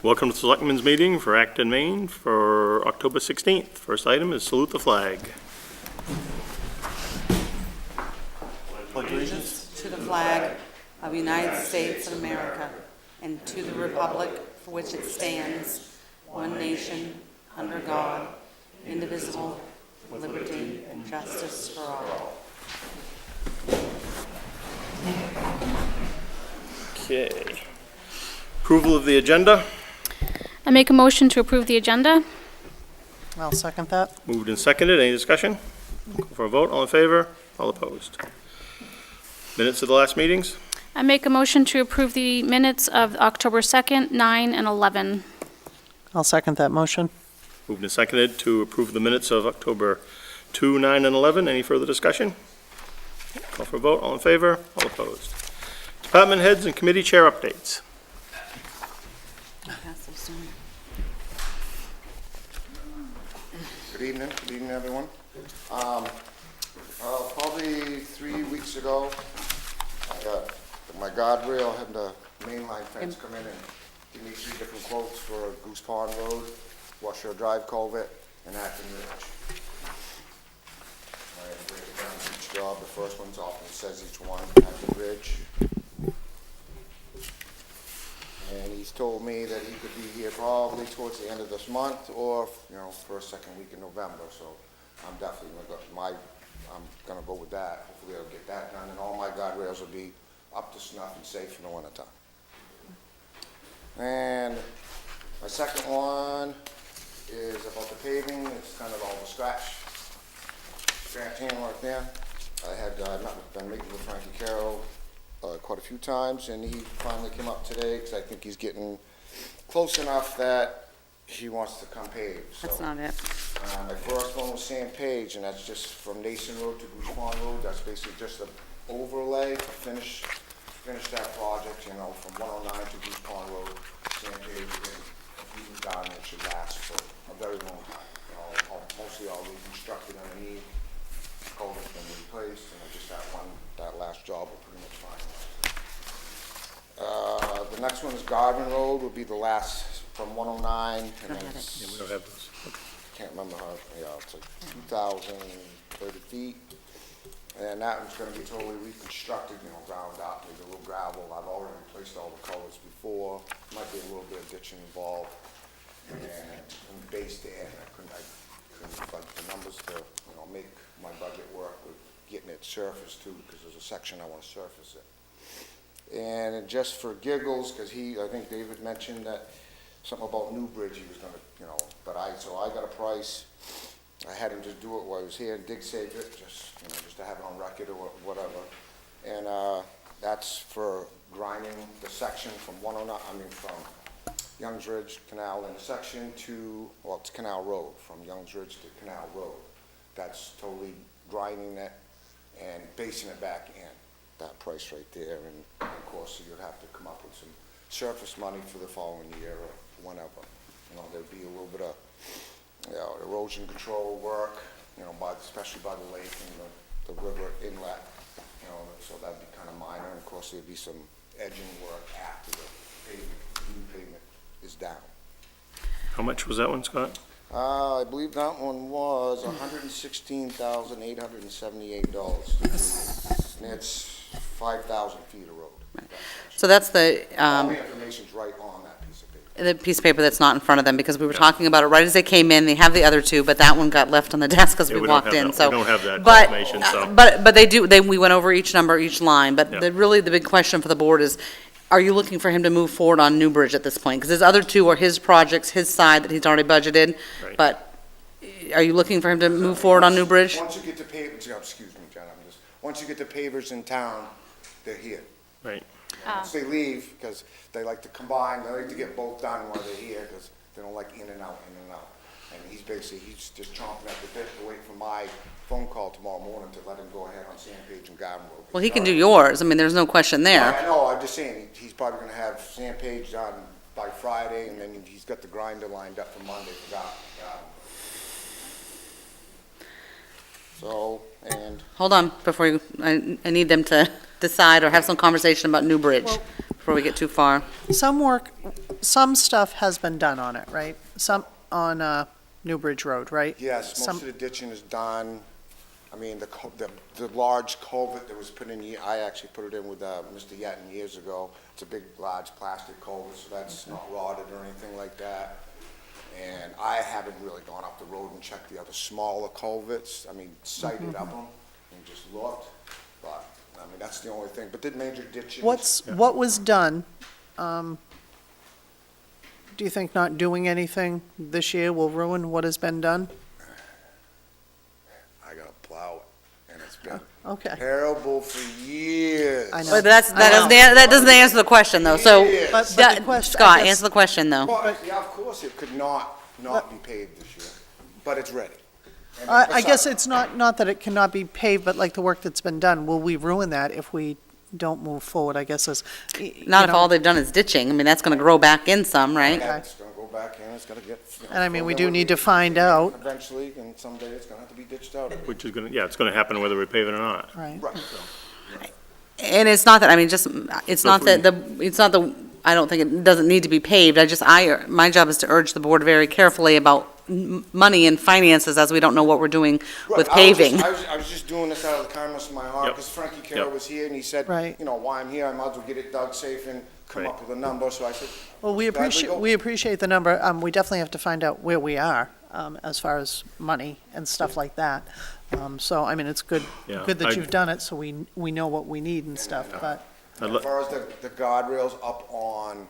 Welcome to the Selectmen's meeting for Acton, Maine for October 16th. First item is salute the flag. Pledge allegiance to the flag of the United States of America and to the republic for which it stands, one nation, under God, indivisible, with liberty and justice for all. Okay. Approval of the agenda. I make a motion to approve the agenda. I'll second that. Moved and seconded. Any discussion? Call for a vote. All in favor? All opposed? Minutes of the last meetings. I make a motion to approve the minutes of October 2nd, 9, and 11. I'll second that motion. Moved and seconded to approve the minutes of October 2, 9, and 11. Any further discussion? Call for a vote. All in favor? All opposed? Department heads and committee chair updates. Good evening, everyone. Probably 3 weeks ago, I got my guardrail and the mainline fence come in and give me 3 different quotes for Goose Pond Road, Washer Drive Culvert, and Acton Ridge. I had to break it down to each job. The first one's off, and it says each one, Acton Ridge. And he's told me that he could be here probably towards the end of this month or, first, second week in November. So I'm definitely gonna go with that. Hopefully I'll get that done and all my guardrails will be up to snuff and safe in the wintertime. And my second one is about the paving. It's kind of all the scratching work there. I had been meeting with Frankie Carroll quite a few times, and he finally came up today because I think he's getting close enough that he wants to come pave. So, That's not it. my first one was Sam Page, and that's just from Nason Road to Goose Pond Road. That's basically just an overlay to finish that project, from 109 to Goose Pond Road. Sam Page is completely done, and it should last for a very long time. Mostly all reconstructed underneath. Culvert's been replaced, and just that last job will pretty much finalize. The next one is Garden Road, will be the last from 109. And then Yeah, we don't have those. Okay. can't remember how, it's like 2,030 feet. And that one's gonna be totally reconstructed, ground up, maybe a little gravel. I've already replaced all the colors before. Might be a little bit of ditching involved. And base there, I couldn't like the numbers to, make my budget work with getting it surfaced too, because there's a section I wanna surface it. And just for giggles, because I think David mentioned that something about Newbridge he was gonna, so I got a price. I had him just do it while he was here and dig save it, just to have it on record or whatever. And that's for grinding the section from 109, from Youngs Ridge Canal intersection to, it's Canal Road, from Youngs Ridge to Canal Road. That's totally grinding it and basing it back in, that price right there. And of course, you'd have to come up with some surface money for the following year or whenever. There'd be a little bit of erosion control work, especially by the lake and the river inlet, so that'd be kind of minor. And of course, there'd be some edging work after the new pavement is down. How much was that one, Scott? I believe that one was $116,878. And it's 5,000 feet of road. So that's the, All the information's right on that piece of paper. the piece of paper that's not in front of them, because we were talking about it right as they came in. They have the other two, but that one got left on the desk as Yeah, we we don't walked have in, that- so. we don't have that but, information, so. But we went over each number, each line, but Yeah. really the big question for the board is, are you looking for him to move forward on Newbridge at this point? Because his other two are his projects, his side that he's already budgeted, Right. but are you looking for him to move forward on Newbridge? Once you get the pavers, excuse me, John, once you get the pavers in town, they're here. Right. Once they leave, because they like to combine, they like to get both done while they're here, because they don't like in and out. And he's just chomping at the bit to wait for my phone call tomorrow morning to let him go ahead on Sandpage and Garden Road. Well, he can do yours. I mean, there's no question there. I know, I'm just saying, he's probably gonna have Sandpage done by Friday, and then he's got the grinder lined up for Monday for Garden. So, and Hold on, before you, I need them to decide or have some conversation about Newbridge. Well, before we get too far. Some stuff has been done on it, right? Some on Newbridge Road, right? Yes, Some- most of the ditching is done. I mean, the large culvert that was put in, I actually put it in with Mr. Yetton years ago. It's a big, large plastic culvert, so that's not rotted or anything like that. And I haven't really gone up the road and checked the other smaller culverts. I mean, sighted up them and just looked, but, I mean, that's the only thing. But the major ditches. What was done, do you think not doing anything this year will ruin what has been done? I gotta plow it, and it's been Okay. terrible for years. I know. But that doesn't answer the question, though, so, But the question, Scott, I guess- answer the question, though. Well, yeah, of course, it could not be paved this year, but it's ready. And I guess besides- it's not that it cannot be paved, but like the work that's been done, will we ruin that if we don't move forward, I guess is. Not if all they've done is ditching. I mean, that's gonna grow back in some, right? Yeah, it's gonna go back in, it's gonna get. And I mean, we filled do in need with to find out. Eventually, and someday it's gonna have to be ditched out. Which is gonna, yeah, it's gonna happen whether we pave it or not. Right. Right. And it's not that, I mean, just, it's not that I don't think it doesn't need to be paved. My job is to urge the board very carefully about money and finances, as we don't know what we're doing with Right, I was just- paving. I was just doing this out of the kindness of my heart, Yep. because Frankie Carroll Yep. was here, and he said, Right. you know, while I'm here, I might as well get it dug safe and come Right. up with a number, so I said, Well, we Gladly go. appreciate the number. We definitely have to find out where we are, as far as money and stuff like that. So, I mean, it's good Yeah, that I- you've done it, so we know what we need and stuff, but, I'd as let- far as the guardrails up on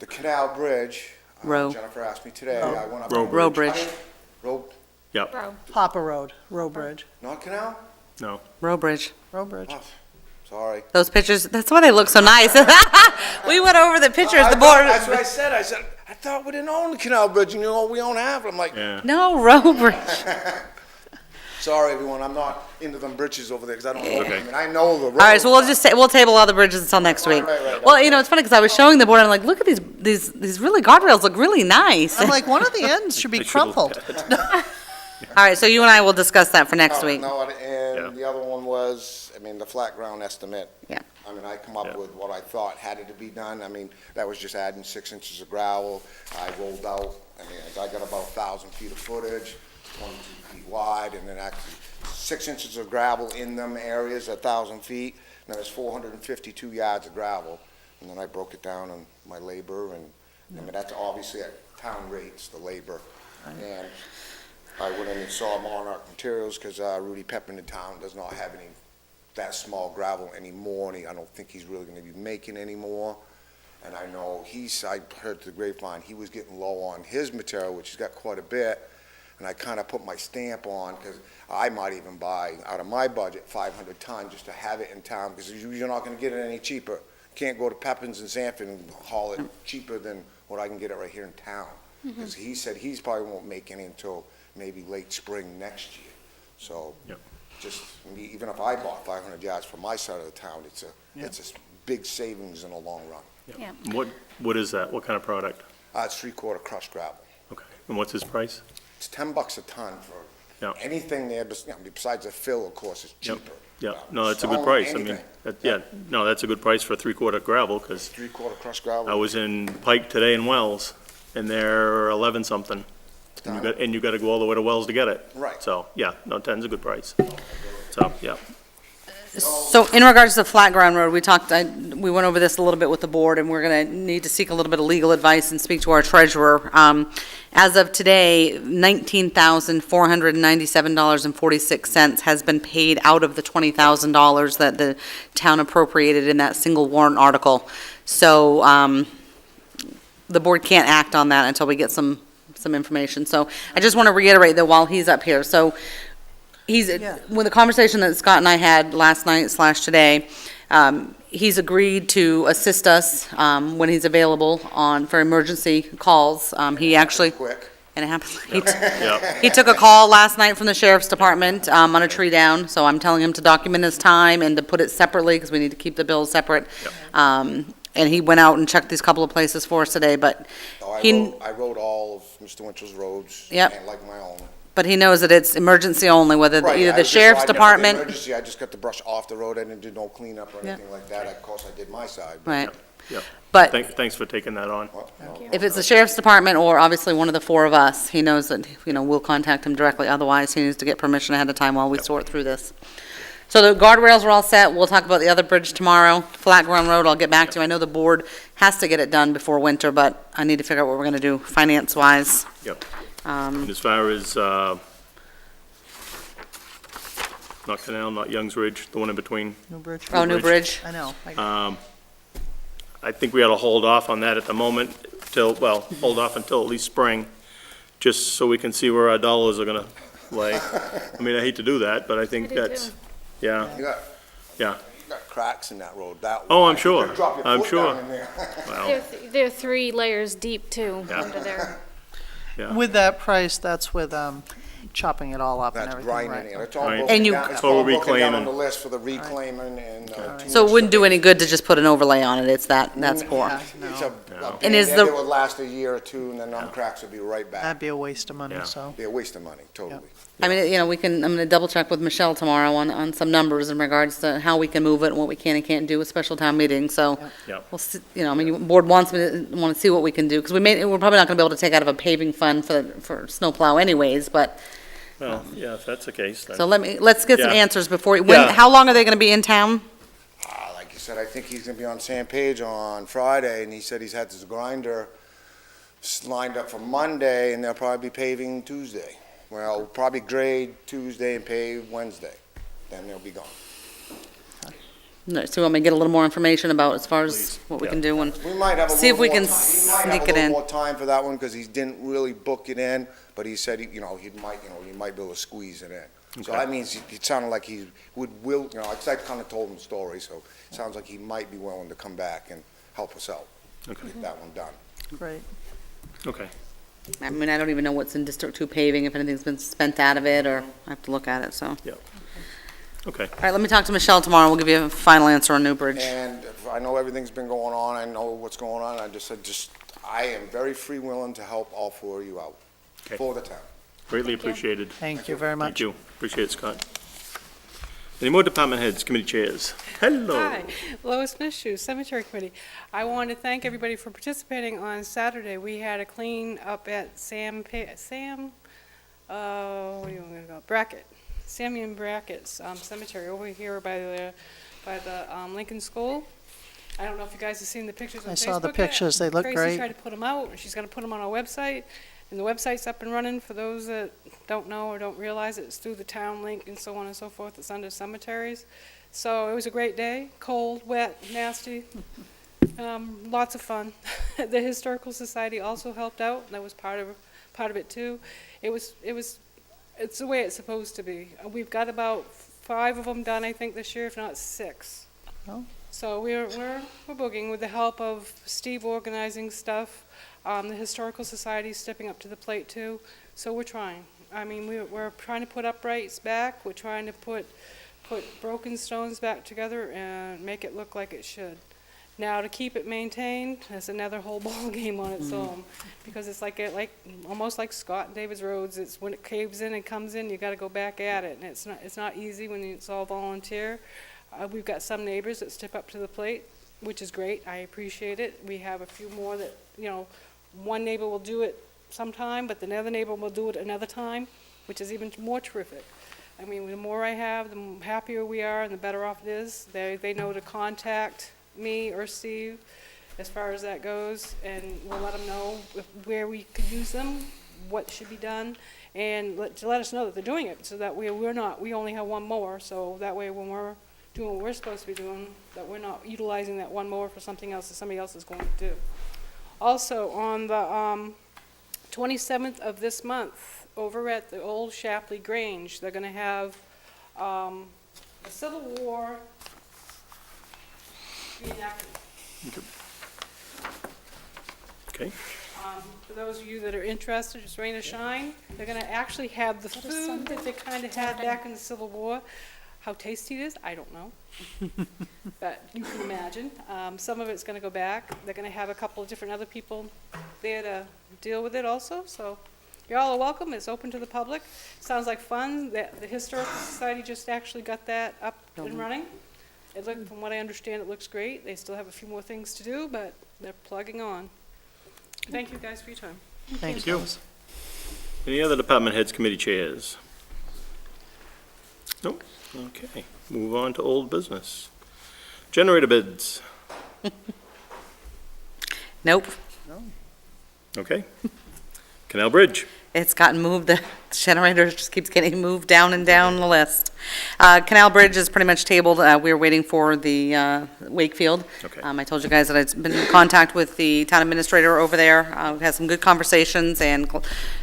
the Canal Bridge, Row. Jennifer asked me today, I went up. Row Row bridge. Row, Yep, Hopper Road, Row Bridge, not Canal? no. Row bridge. Row Bridge. Oh, sorry. Those pictures, that's why they look so nice. We went over the pictures, I the thought- board. That's what I said, I thought we didn't own the Canal Bridge, and you know, we own half, I'm like, Yeah. No, Row bridge. sorry, everyone, I'm not into them bridges over there, because I don't know, Okay. I mean, I know the road. All right, so we'll table all the bridges until next week. Right. Well, you know, it's funny, because I was showing the board, I'm like, look at these really guardrails look really nice. I'm like, one of the ends should be They should look crumpled. All right, so you and I will discuss that for next week. No, Yeah. and the other one was, I mean, the flat ground estimate. Yeah. I mean, I come up Yeah. with what I thought had to be done. I mean, that was just adding 6 inches of gravel. I rolled out, I mean, I got about 1,000 feet of footage, 22 feet wide, and then actually 6 inches of gravel in them areas, 1,000 feet. And there's 452 yards of gravel. And then I broke it down on my labor, and, I mean, that's obviously at town rates, the labor. And I went in and saw Monarch Materials, because Rudy Pepin in town does not have any that small gravel anymore, and I don't think he's really gonna be making any more. And I know I heard the grapevine, he was getting low on his material, which he's got quite a bit, and I kinda put my stamp on, because I might even buy, out of my budget, 500 ton, just to have it in town, because you're not gonna get it any cheaper. Can't go to Pepin's in Sanford and haul it cheaper than what I can get it right here in town. Because he said he's probably won't make any until maybe late spring next year. So, Yep. just, even if I bought 500 yards from my side of the town, it's a big savings in the long run. Yeah. What is that? What kind of product? It's 3/4 crushed gravel. Okay. And what's his price? It's $10 a ton for Yeah. anything there, besides the fill, of course, it's Yep. cheaper. Yeah, no, that's a good Stone, price. I mean, anything. yeah, no, that's a good price for 3/4 gravel, because 3/4 crushed gravel. I was in Pike today in Wells, and they're 11 something. And you gotta go all the way to Wells to get it. Right. So, yeah, no, 10's a good price. So, yeah. So in regards to the flat ground road, we went over this a little bit with the board, and we're gonna need to seek a little bit of legal advice and speak to our treasurer. As of today, $19,497.46 has been paid out of the $20,000 that the town appropriated in that single warrant article. So, the board can't act on that until we get some information. So I just want to reiterate that while he's up here, so with the conversation that Scott and I had last night / today, he's agreed to assist us when he's available for emergency calls. He actually, Quick. and it happens, Yeah. he took a call last night from the sheriff's department on a tree down, so I'm telling him to document his time and to put it separately, because we need to keep the bills separate. And he went out and checked these couple of places for us today, but No, he... I wrote all of Mr. Winchell's roads. Yep. And like my own. But he knows that it's emergency only, whether Right, either I the just- sheriff's I never did department, Emergency, I just got the brush off the road, I didn't do no cleanup or Yeah. anything like that. Of course, I did my side. but- right? Yep. But Thanks for taking that on. if it's the sheriff's department or obviously one of the four of us, he knows that, we'll contact him directly. Otherwise, he needs to get permission ahead of time while we sort through this. So the guardrails are all set. We'll talk about the other bridge tomorrow. Flat Ground Road, I'll get back to you. I know the board has to get it done before winter, but I need to figure out what we're going to do finance-wise. Yep. And as far as, not Canal, not Youngs Ridge, the one in between, New Bridge. Oh, New Bridge. I know. I think we ought to hold off on that at the moment hold off until at least spring, just so we can see where our dollars are gonna lay. I mean, I hate to do that, but I think I do that's, too. yeah, You got, yeah. you got cracks in that road, that. Oh, I'm wide. sure. You could drop your I'm foot sure. down in there. Well, They're 3 layers deep, too, Yeah. under there. yeah. With that price, that's with chopping it all up and That's everything, grinding right? it. It's all Right. broken And you- down. It's Total all broken down on reclaiming. the list for the reclaiming and. So it wouldn't do any good to just put an overlay on it. It's that's poor. Yeah, It's no, a And is band-aid the- that would last a year or two, and then them cracks would be right back. that'd be a waste of money, Yeah. so. Be a waste of money, totally. I mean, I'm going to double check with Michelle tomorrow on some numbers in regards to how we can move it and what we can and can't do with special town meetings, so. Yep. We'll see, board want to see what we can do, because we're probably not going to be able to take out of a paving fund for snowplow anyways, but, Well, yeah, if that's the case, then. so let's get some Yeah. answers before, Yeah. how long are they going to be in town? Like you said, I think he's gonna be on San Page on Friday, and he said he's had his grinder lined up for Monday, and they'll probably be paving Tuesday. Well, probably grade Tuesday and pave Wednesday, then they'll be gone. No, so you want me to get a little more information about as far as Please. what we Yeah. can do and We might have a see if little we more can time. He might have sneak a it little in. more time for that one, because he didn't really book it in, but he said, he might be able to squeeze it in. So Okay. that means it sounded like he will, I kind of told him the story, so it sounds like he might be willing to come back and help us out, Okay, get that one done. Great. okay. I mean, I don't even know what's in District 2 paving, if anything's been spent out of it, or I have to look at it, so. Okay, All right, let me talk to Michelle tomorrow, we'll give you a final answer on New Bridge. And I know everything's been going on, I know what's going on, I am very free willing to help all four of you out, Okay. for the town. greatly appreciated. Thank you very Thank much. you. Appreciate it, Scott. Any more department heads, committee chairs? Hello. Hi, Lois Minshew, Cemetery Committee. I want to thank everybody for participating on Saturday. We had a clean up at Samian Brackett's cemetery over here by the Lincoln School. I don't know if you guys have seen the pictures on Facebook I saw the yet. pictures. They look Tracy great. tried to put them out, and she's going to put them on our website. And the website's up and running. For those that don't know or don't realize it, it's through the town link and so on and so forth. It's under cemeteries. So it was a great day, cold, wet, nasty, lots of fun. The Historical Society also helped out. That was part of it too. It's the way it's supposed to be. We've got about 5 of them done, I think, this year, if not 6. Oh. So we're boogieing with the help of Steve organizing stuff. The Historical Society is stepping up to the plate too. So we're trying. I mean, we're trying to put uprights back. We're trying to put broken stones back together and make it look like it should. Now, to keep it maintained, that's another whole ball game on its own, because it's almost like Scott and David's roads. It's when it caves in and comes in, you got to go back at it, and it's not easy when it's all volunteer. We've got some neighbors that step up to the plate, which is great. I appreciate it. We have a few more that, one neighbor will do it sometime, but the other neighbor will do it another time, which is even more terrific. I mean, the more I have, the happier we are and the better off it is. They know to contact me or Steve as far as that goes, and we'll let them know where we could use them, what should be done, and to let us know that they're doing it, so that we only have one mower, so that way when we're doing what we're supposed to be doing, that we're not utilizing that one mower for something else that somebody else is going to do. Also, on the 27th of this month, over at the old Shapley Grange, they're going to have a Civil War reenactment. Okay, For those of you that are interested, just rain or shine, they're going to actually have the food that they kind of had back in the Civil War. How tasty it is, I don't know. But you can imagine. Some of it's going to go back. They're going to have a couple of different other people there to deal with it also. So you all are welcome. It's open to the public. Sounds like fun. The Historical Society just actually got that up and running. From what I understand, it looks great. They still have a few more things to do, but they're plugging on. Thank you guys for your time. Thanks, you. Lois. Any other department heads, committee chairs? Nope, okay, move on to old business. Generator bids, Nope, okay. Canal Bridge, it's gotten moved, the generator just keeps getting moved down and down the list. Canal Bridge is pretty much tabled, we're waiting for the Wakefield. Okay. I told you guys that I've been in contact with the town administrator over there, we've had some good conversations, and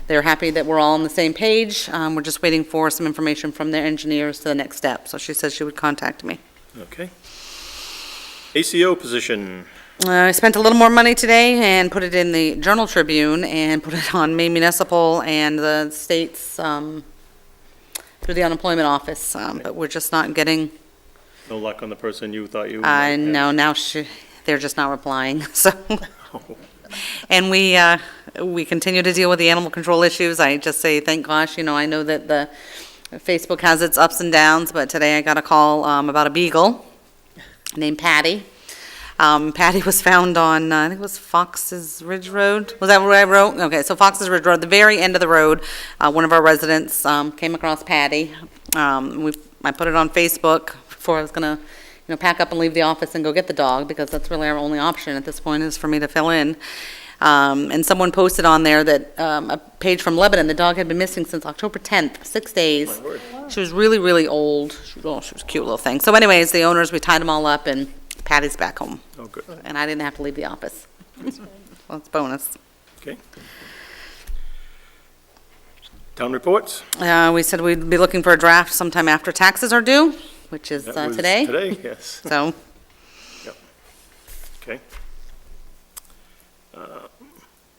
they're happy that we're all on the same page. We're just waiting for some information from their engineers to the next step, so she says she would contact me. okay. ACO position, I spent a little more money today and put it in the Journal Tribune and put it on Maine Municipal and the state's, through the unemployment office, but we're just not getting, no luck on the person you thought you. I might have. know, now they're just not replying, so. And we continue to deal with the animal control issues. I just say, thank gosh, I know that the Facebook has its ups and downs, but today I got a call, about a beagle named Patty. Patty was found on, I think it was Fox's Ridge Road. Was that where I wrote? Okay, so Fox's Ridge Road, the very end of the road, one of our residents, came across Patty. I put it on Facebook before I was gonna, pack up and leave the office and go get the dog, because that's really our only option at this point, is for me to fill in. And someone posted on there that, a page from Lebanon, the dog had been missing since October 10th, 6 days. My word. She was really, really old. She was a cute little thing. So anyways, the owners, we tied them all up, and Patty's back home. Oh, good, And I didn't have to leave the office. Well, it's a bonus. okay. Town reports? We said we'd be looking for a draft sometime after taxes are due, which is That was today. Today, yes, So, okay.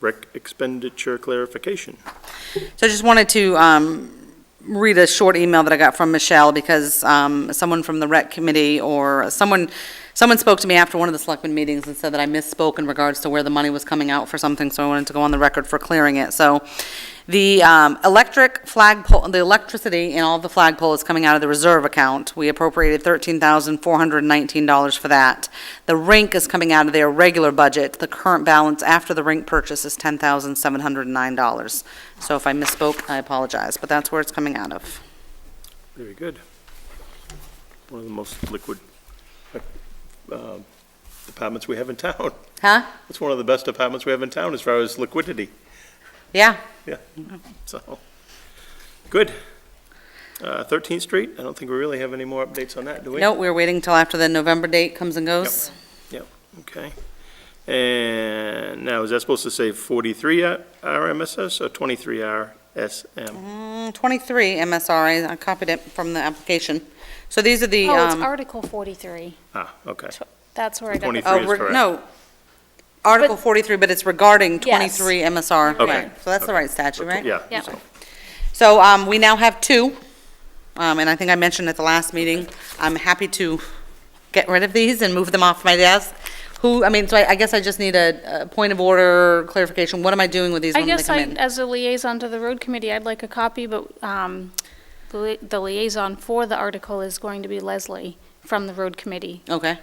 Rec expenditure clarification, so I just wanted to read a short email that I got from Michelle, because someone from the rec committee, or someone spoke to me after one of the selectmen meetings and said that I misspoke in regards to where the money was coming out for something, so I wanted to go on the record for clearing it. So the the electricity in all the flagpole is coming out of the reserve account. We appropriated $13,419 for that. The rink is coming out of their regular budget. The current balance after the rink purchase is $10,709. So if I misspoke, I apologize, but that's where it's coming out of. very good. One of the most liquid departments we have in town. Huh? It's one of the best departments we have in town as far as liquidity. Yeah. Yeah, so, good. 13th Street, I don't think we really have any more updates on that, do we? No, we're waiting until after the November date comes and goes. Yep, okay. And now, is that supposed to say 43 RMSS or 23 RSM? 23 MSR, I copied it from the application. So these are the, Oh, it's Article 43. Ah, okay. That's where I got the 23 is correct. no, Article 43, but it's regarding Yes. 23 MSR. Okay. Right, so that's the right statute, right? Yeah. Yeah. so- So we now have two, and I think I mentioned at the last meeting, I'm happy to get rid of these and move them off my desk. So I guess I just need a point of order clarification. What am I doing with these I when they guess come in? as a liaison to the road committee, I'd like a copy, but the liaison for the article is going to be Leslie from the road committee. Okay.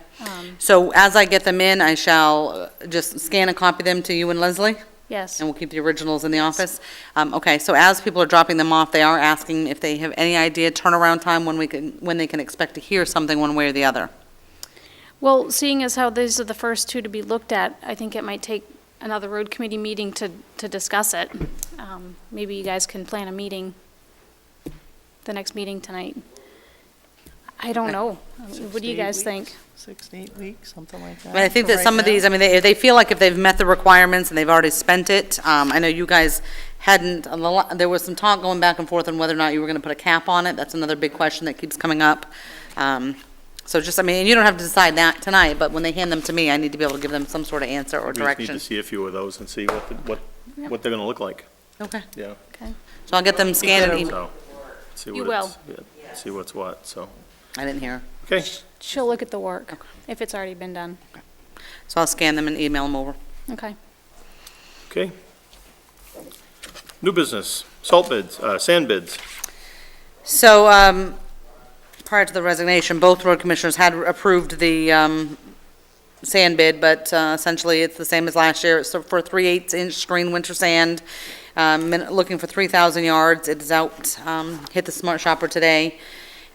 So as I get them in, I shall just scan and copy them to you and Leslie? Yes. And we'll keep the originals in the office? Okay, so as people are dropping them off, they are asking if they have any idea turnaround time when they can expect to hear something one way or the other. Well, seeing as how these are the first two to be looked at, I think it might take another road committee meeting to discuss it. Maybe you guys can plan a meeting, the next meeting tonight. I don't know. What do you guys think? 6 to 8 weeks, something like that. I think for that some right of now. these, they feel like if they've met the requirements and they've already spent it, I know you guys hadn't, there was some talk going back and forth on whether or not you were going to put a cap on it. That's another big question that keeps coming up. So just, and you don't have to decide that tonight, but when they hand them to me, I need to be able to give them some sort of answer or We just need direction. to see a few of those and see what they're gonna look like, Okay, yeah. Okay. so I'll get them scanned and emailed. So, see You what it's, yeah, see what's what, so, I didn't hear. okay, She'll look at the work, if it's already been done. So I'll scan them and email them over. Okay. okay. New business, salt bids, sand bids, So, prior to the resignation, both road commissioners had approved the sand bid, but essentially it's the same as last year. It's for 3/8-inch screen winter sand, looking for 3,000 yards. It is out, hit the Smart Shopper today,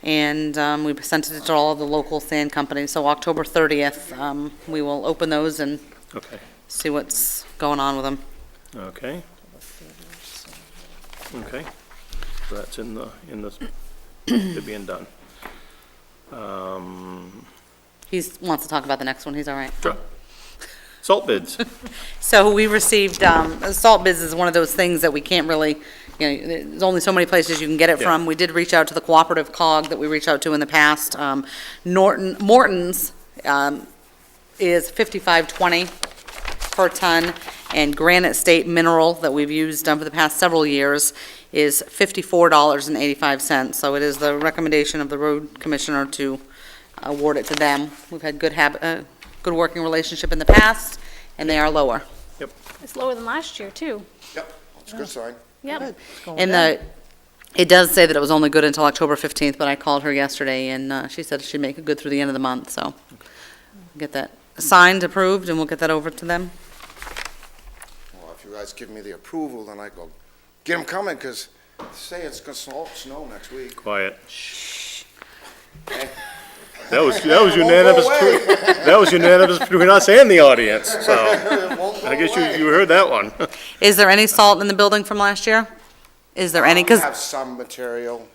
and we sent it to all of the local sand companies. So October 30th, we will open those and Okay, see what's going on with them. okay. Okay, so that's in the, they're being done. He wants to talk about the next one, he's all right. Sure. Salt bids. So we received, salt bids is one of those things that we can't really, there's only so many places you can get it Yeah. from. We did reach out to the cooperative cog that we reached out to in the past. Morton's is $55.20 per ton, and Granite State Mineral that we've used for the past several years is $54.85. So it is the recommendation of the road commissioner to award it to them. We've had good working relationship in the past, and they are lower. It's lower than last year, too. Yep, that's a good sign. Yep. It's going And down. it does say that it was only good until October 15th, but I called her yesterday, and she said she'd make it good through the end of the month, so get that signed, approved, and we'll get that over to them. Well, if you guys give me the approval, then I go, get them coming, because say it's gonna snow next week. Quiet. That was unanimous, that was unanimous between us and the audience, so I guess you heard that one. Is there any salt in the building from last year? Is there any? We Because have some material,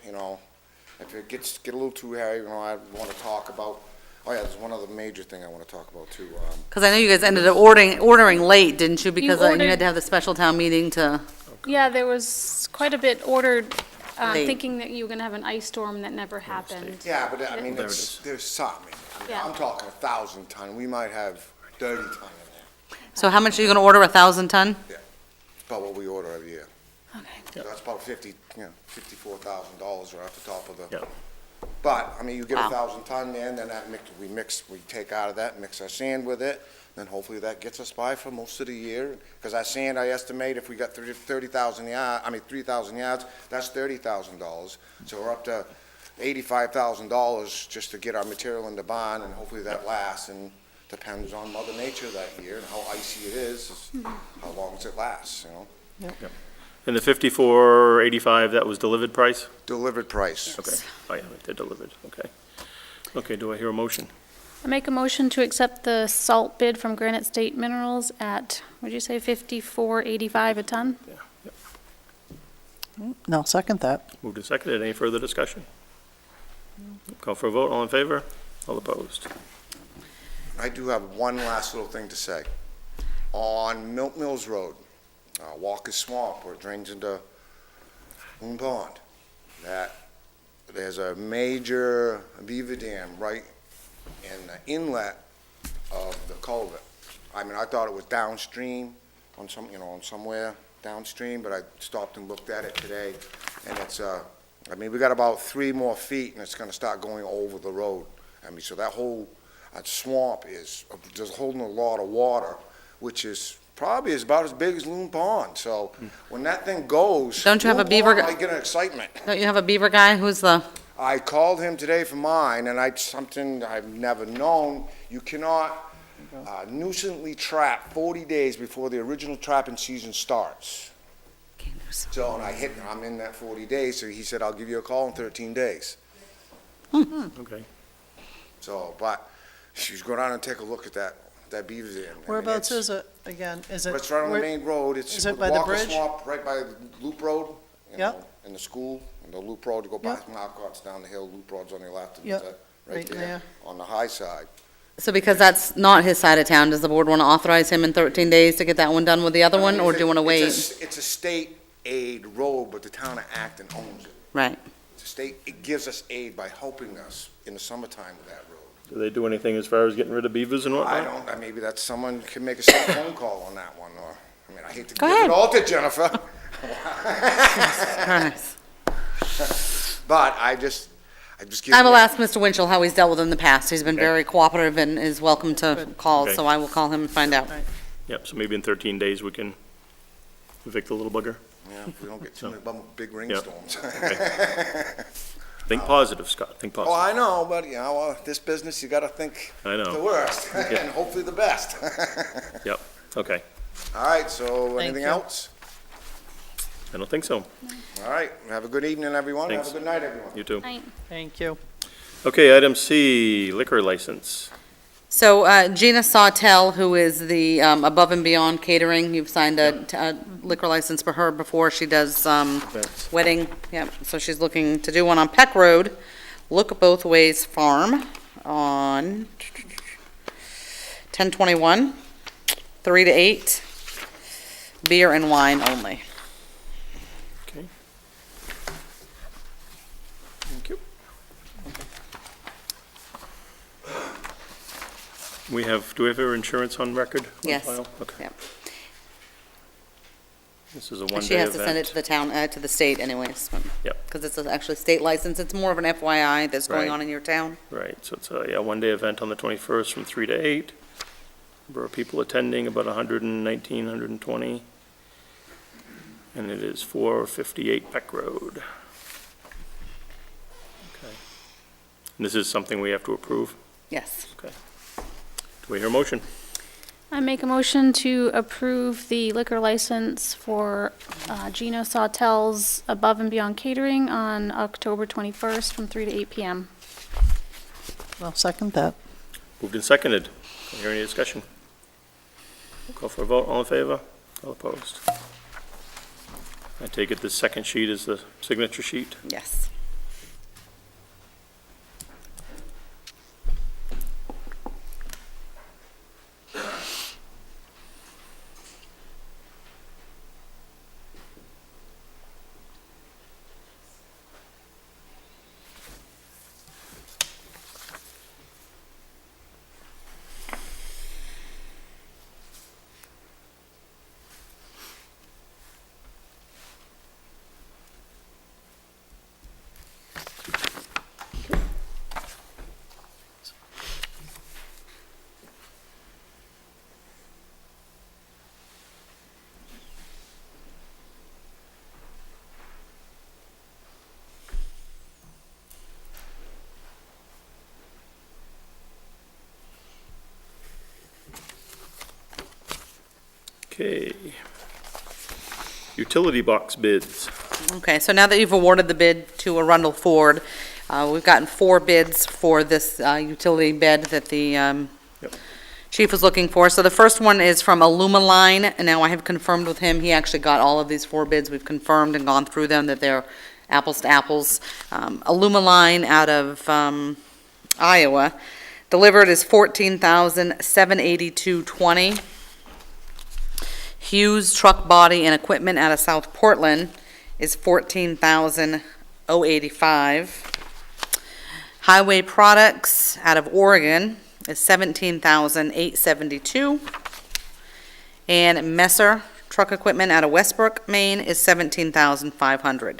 if it get a little too heavy, I want to talk about, oh yeah, there's one other major thing I want to talk about too. I know you guys ended up ordering late, didn't you? Because you ordered- had to have the special town meeting to, Yeah, there was quite a bit ordered, Late. thinking that you were gonna have an ice storm that never happened. Yeah, but I mean, There it is. there's some. Yeah. I'm talking 1,000 ton, we might have 30 ton in there. so how much are you gonna order, 1,000 ton? About what we order every year. Okay. So that's about $54,000 right off the top of the. Yeah. But, I mean, you get Wow. 1,000 ton in, then we take out of that, mix our sand with it, then hopefully that gets us by for most of the year. Because our sand, I estimate if we got 3,000 yards, that's $30,000. So we're up to $85,000 just to get our material in the barn, and hopefully that lasts, and depends on Mother Nature that year and how icy it is how long does it last, And the 54.85, that was delivered price? Delivered price. Okay, oh yeah, they're delivered, okay. Okay, do I hear a motion? I make a motion to accept the salt bid from Granite State Minerals at, what'd you say, $54.85 a ton? No, second that. Moved and seconded, any further discussion? Call for a vote, all in favor? All opposed? I do have one last little thing to say. On Milk Mills Road, Walker's Swamp, where it drains into Moon Pond, that there's a major beaver dam right in the inlet of the culvert. I mean, I thought it was downstream on somewhere downstream, but I stopped and looked at it today, and it's, we got about 3 more feet, and it's gonna start going over the road. So that whole swamp is just holding a lot of water, which is probably about as big as Loon Pond. So when that thing goes, Don't you have a Loon beaver Pond gu- might get an excitement. Don't you have a beaver guy? Who's the, I called him today for mine, and something I've never known, you cannot nuisantly trap 40 days before the original trapping season starts. So, and I'm in that 40 days, so he said, I'll give you a call in 13 days. Okay. So, but she's go down and take a look at that beaver dam. I mean, Whereabouts it's- is it again? Is it? It's right on the where- main road. It's is it by the Walker bridge? Swamp, right by the Loop Road. Yep. In the school, and the Loop Road to go past Yep. Marquardt down the hill, Loop Road's on your left, and Yep, it's right right there, there. on the high side. so because that's not his side of town, does the board want to authorize him in 13 days to get that one done with the other one, or do you want to wait? It's a state aid road, but the town of Acton owns it. Right. It's a state, it gives us aid by helping us in the summertime with that road. Do they do anything as far as getting rid of beavers and whatnot? I don't, maybe that's someone can make a cell phone call on that one, or, I hate to Go give ahead. it all to Jennifer, Nice. but I just give I will you- ask Mr. Winchell how he's dealt with it in the past. He's been Okay. very cooperative and is welcome to Good. calls, Okay. so I will call him and find out. Yep, so maybe in 13 days we can evict the little bugger. Yeah, if we don't get too So- many big rainstorms. Think positive, Scott, think Oh, positive. I know, but, you know, this business, you gotta think I know. the worst, and hopefully the best. Yep, okay. All right, so Thank anything you. else? I don't think so. All right, have a good evening, everyone. Thanks. Have a good night, everyone. You too. Right. Thank you. Okay, item C, liquor license. So Gina Sawtell, who is the Above and Beyond Catering, you've signed a liquor license for her before. She does Events. wedding, yep, so she's looking to do one on Peck Road, Look Both Ways Farm on 10/21, 3 to 8, beer and wine only. Okay. Thank you. Do we have her insurance on record? on Yes. file? Okay. Yep. This is a She one-day has to send it event. to the town, to the state anyways. Yep. Because it's actually state license, it's more of an FYI that's going Right. on in your town. Right, so it's a, yeah, one-day event on the 21st from 3 to 8. Number of people attending, about 119, 120. And it is 458 Peck Road. Okay. And this is something we have to approve? Yes. Do we hear a motion? I make a motion to approve the liquor license for Gina Sawtell's Above and Beyond Catering on October 21st from 3 to 8 p.m. I'll second that. Moved and seconded. Is there any discussion? Call for a vote. All in favor? All opposed? I take it the second sheet is the signature sheet? Yes. Okay. Utility box bids. Okay, so now that you've awarded the bid to Arundel Ford, we've gotten 4 bids for this utility bed that the chief was looking for. So the first one is from Alumaline, and now I have confirmed with him, he actually got all of these 4 bids. We've confirmed and gone through them, that they're apples to apples. Alumaline out of Iowa, delivered is $14,782.20. Hughes Truck Body and Equipment out of South Portland is $14,085. Highway Products out of Oregon is $17,872. And Messer Truck Equipment out of Westbrook, Maine is $17,500.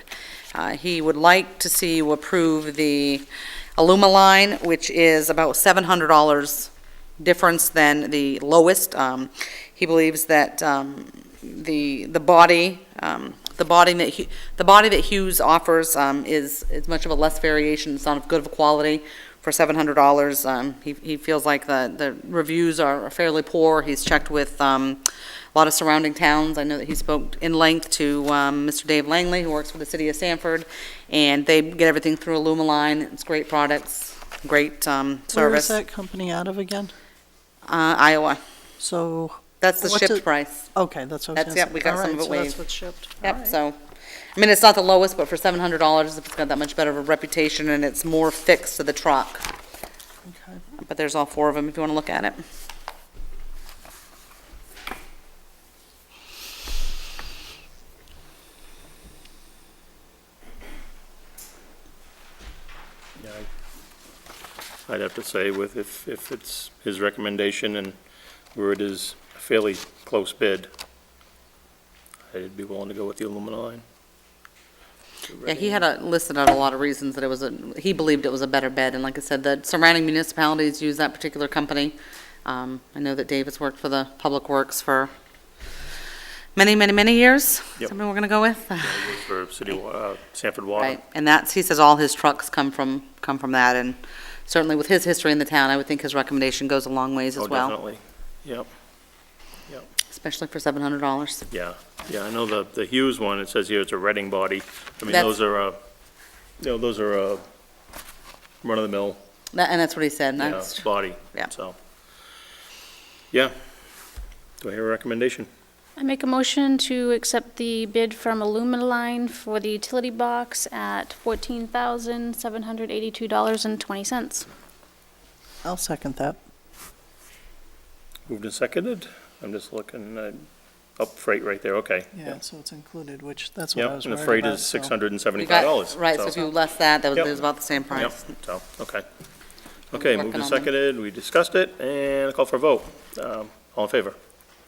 He would like to see you approve the Alumaline, which is about $700 difference than the lowest. He believes that the body that Hughes offers is much of a less variation. It's not of good of a quality for $700. He feels like the reviews are fairly poor. He's checked with a lot of surrounding towns. I know that he spoke in length to Mr. Dave Langley, who works for the city of Sanford, and they get everything through Alumaline. It's great products, great service. Where is that company out of again? Iowa. So, That's the What's shipped it- price. okay, that's what I was That's- gonna yep, say. we got All some right, of it so waived. that's what's shipped. All Yep, right. so, I mean, it's not the lowest, but for $700, it's got that much better of a reputation, and it's more fixed to the truck. Okay. But there's all 4 of them if you want to look at it. Yeah, I'd have to say with, if it's his recommendation and where it is a fairly close bid, I'd be willing to go with the Alumaline. Yeah, he had listed out a lot of reasons that it was he believed it was a better bed, and like I said, the surrounding municipalities use that particular company. I know that David's worked for the Public Works for many, many, many years. Yep. Something we're gonna go with. For Sanford Water. Right, and he says all his trucks come from that, and certainly with his history in the town, I would think his recommendation goes a long ways Oh, as well, definitely. Yep, especially for $700. yeah. I know the Hughes one, it says here it's a Reading body. I mean, That's- those are, those are run-of-the-mill, And that's what he said, yeah, that's, body, Yeah. so. Yeah. Do I hear a recommendation? I make a motion to accept the bid from Illuminaline for the utility box at $14,782.20. I'll second that. Moved and seconded? I'm just looking, freight right there, okay. Yeah, so it's included, which, that's what I Yep, was and worried the freight about, is so- $675. right, so if you less that Yep. was about the same price. Yep, so, okay. Okay, moved Working and on them. seconded, we discussed it, and a call for a vote. All in favor?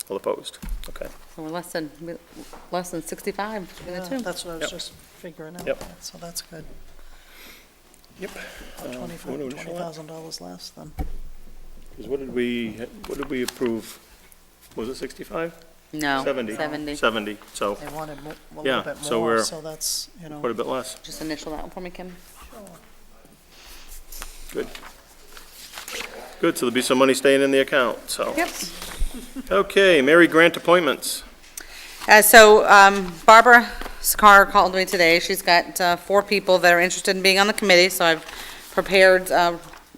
All opposed? Okay. So we're less than 65 between the Yeah, two. that's what I was Yep. just figuring out, Yep. so that's good. Yep. $20,000 less then. 'Cause what did we approve? Was it 65? No, 70. 70. 70, so They wanted a Yeah, little bit so more, we're- so that's, quite a bit less. Just initial that one for me, Kim. Good. Good, so there'll be some money staying in the account, so. Yep. Okay, Mary Grant appointments. Barbara Sakar called me today. She's got 4 people that are interested in being on the committee, so I've prepared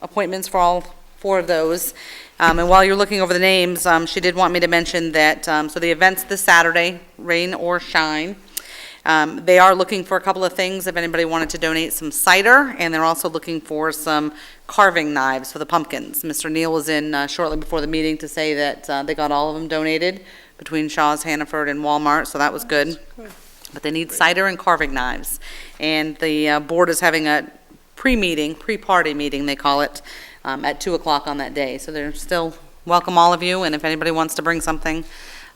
appointments for all 4 of those. And while you're looking over the names, she did want me to mention that, so the event's this Saturday, rain or shine. They are looking for a couple of things, if anybody wanted to donate some cider, and they're also looking for some carving knives for the pumpkins. Mr. Neal was in shortly before the meeting to say that they got all of them donated between Shaw's, Hannaford, and Walmart, so that was good. But they need cider and carving knives. And the board is having a pre-party meeting, they call it, at 2 o'clock on that day. So they're still welcome all of you, and if anybody wants to bring something,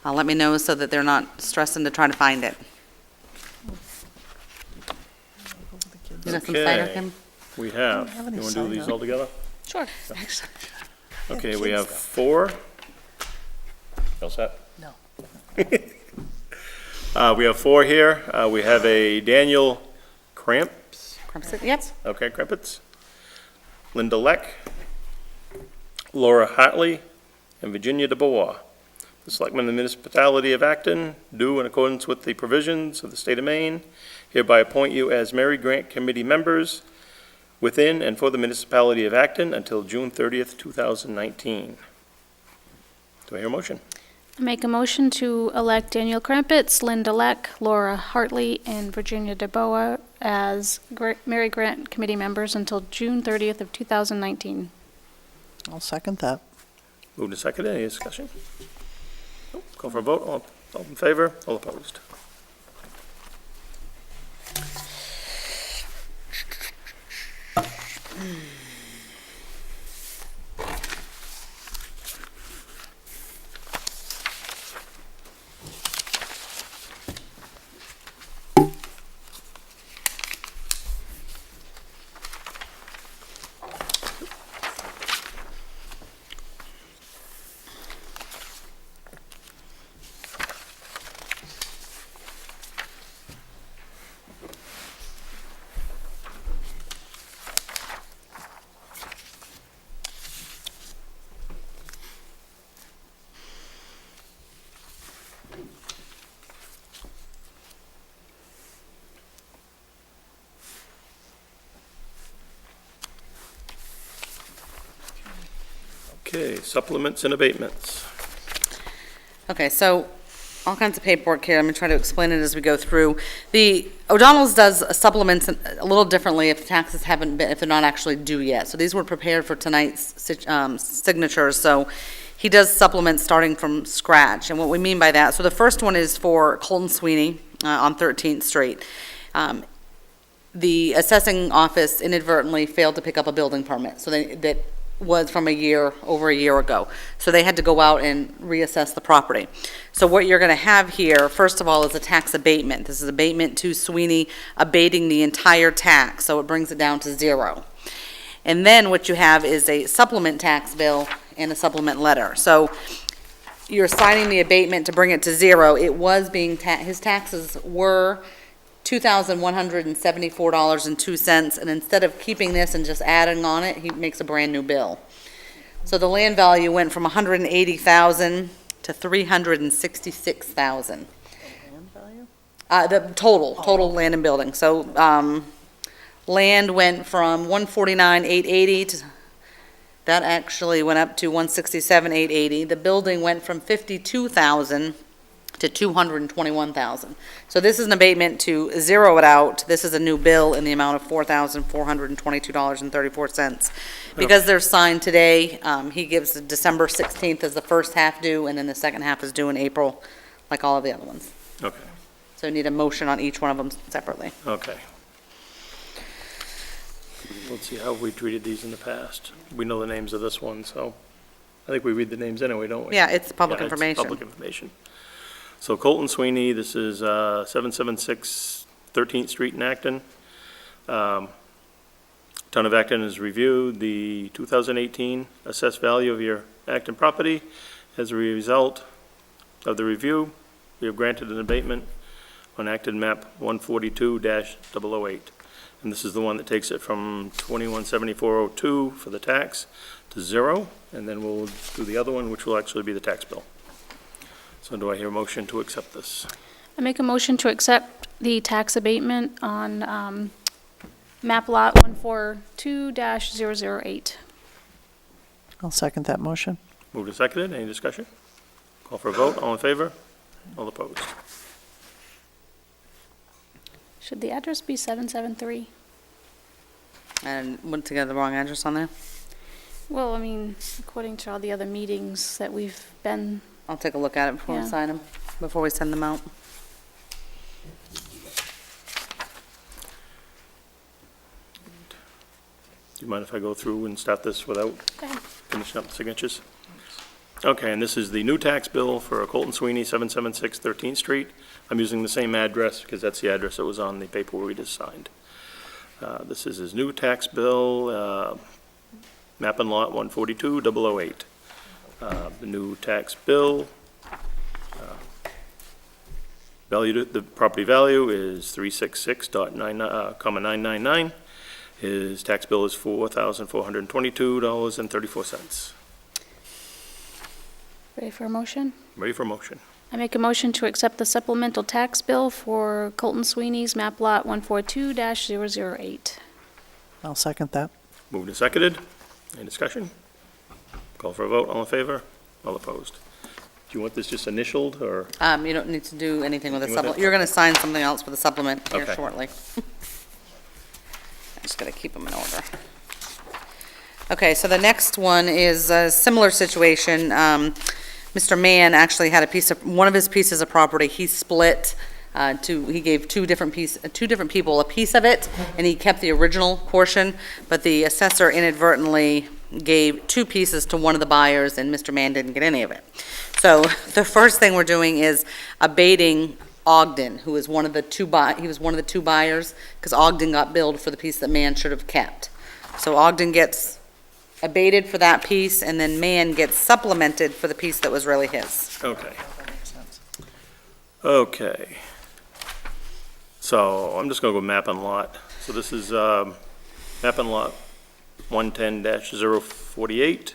let me know so that they're not stressing to try to find it. You got some cider, Okay. Kim? We have. have any You want to do these cider. all together? Sure. Okay, we kids have though. 4. All set? No. We have 4 here. We have a Daniel Cramps, Yep. okay, Crumpets, Linda Leck, Laura Hartley, and Virginia DeBoer. The Selectmen of the Municipality of Acton do, in accordance with the provisions of the state of Maine, hereby appoint you as Mary Grant Committee members within and for the municipality of Acton until June 30th, 2019. Do I hear a motion? I make a motion to elect Daniel Crumpets, Linda Leck, Laura Hartley, and Virginia DeBoer as Mary Grant Committee members until June 30th of 2019. I'll second that. Moved and seconded, any discussion? Nope. Call for a vote, all in favor, all opposed? Okay, supplements and abatements. Okay, so all kinds of paperwork here. I'm going to try to explain it as we go through. The O'Donnell's does supplements a little differently if the taxes haven't been, if they're not actually due yet. So these were prepared for tonight's signatures. So he does supplements starting from scratch. And what we mean by that, so the first one is for Colton Sweeney on 13th Street. The assessing office inadvertently failed to pick up a building permit. So that was from over a year ago. So they had to go out and reassess the property. So what you're gonna have here, first of all, is a tax abatement. This is abatement to Sweeney, abating the entire tax, so it brings it down to 0. And then what you have is a supplement tax bill and a supplement letter. So you're signing the abatement to bring it to zero. It was being, his taxes were $2,174.02, and instead of keeping this and just adding on it, he makes a brand-new bill. So the land value went from $180,000 to $366,000. The total land and building. So, land went from 149,880 to, that actually went up to 167,880. The building went from 52,000 to 221,000. So this is an abatement to zero it out. This is a new bill in the amount of $4,422.34. Because they're signed today, he gives December 16th as the first half due, and then the second half is due in April, like all of the other ones. Okay, So you need a motion on each one of them separately. okay. Let's see how we treated these in the past. We know the names of this one, so I think we read the names anyway, don't we? Yeah, it's public Yeah, it's information. public information. So Colton Sweeney, this is 776 13th Street in Acton. Town of Acton has reviewed the 2018 assessed value of your Acton property. As a result of the review, we have granted an abatement on Acton map 142-008. And this is the one that takes it from 217402 for the tax to zero, and then we'll do the other one, which will actually be the tax bill. So do I hear a motion to accept this? I make a motion to accept the tax abatement on map lot 142-008. I'll second that motion. Moved and seconded, any discussion? Call for a vote, all in favor? All opposed? Should the address be 773? And went to get the wrong address on there? Well, I mean, according to all the other meetings that we've been, I'll take a look at it before we Yeah. sign them, before we send them out. Do you mind if I go through and start this without go ahead. finishing up the signatures? Okay, and this is the new tax bill for Colton Sweeney, 776 13th Street. I'm using the same address because that's the address that was on the paperwork we just signed. This is his new tax bill, map and lot 142-008. The new tax bill, the property value is 366.999. His tax bill is $4,422.34. Ready for a motion? Ready for a motion? I make a motion to accept the supplemental tax bill for Colton Sweeney's map lot 142-008. I'll second that. Moved and seconded. Any discussion? Call for a vote. All in favor? All opposed? Do you want this just initialed, or? You don't need to do anything with the Anything with supplement. it? You're gonna sign something else for the supplement here Okay. shortly. I'm just gonna keep them in order. Okay, so the next one is a similar situation. Mr. Mann actually had one of his pieces of property, he split, he gave two different people a piece of it, and he kept the original portion, but the assessor inadvertently gave two pieces to one of the buyers, and Mr. Mann didn't get any of it. So the first thing we're doing is abating Ogden, who is one of the two buyers, because Ogden got billed for the piece that Mann should have kept. So Ogden gets abated for that piece, and then Mann gets supplemented for the piece that was really his. Okay. Okay. So I'm just gonna go map and lot. So this is, map and lot 110-048.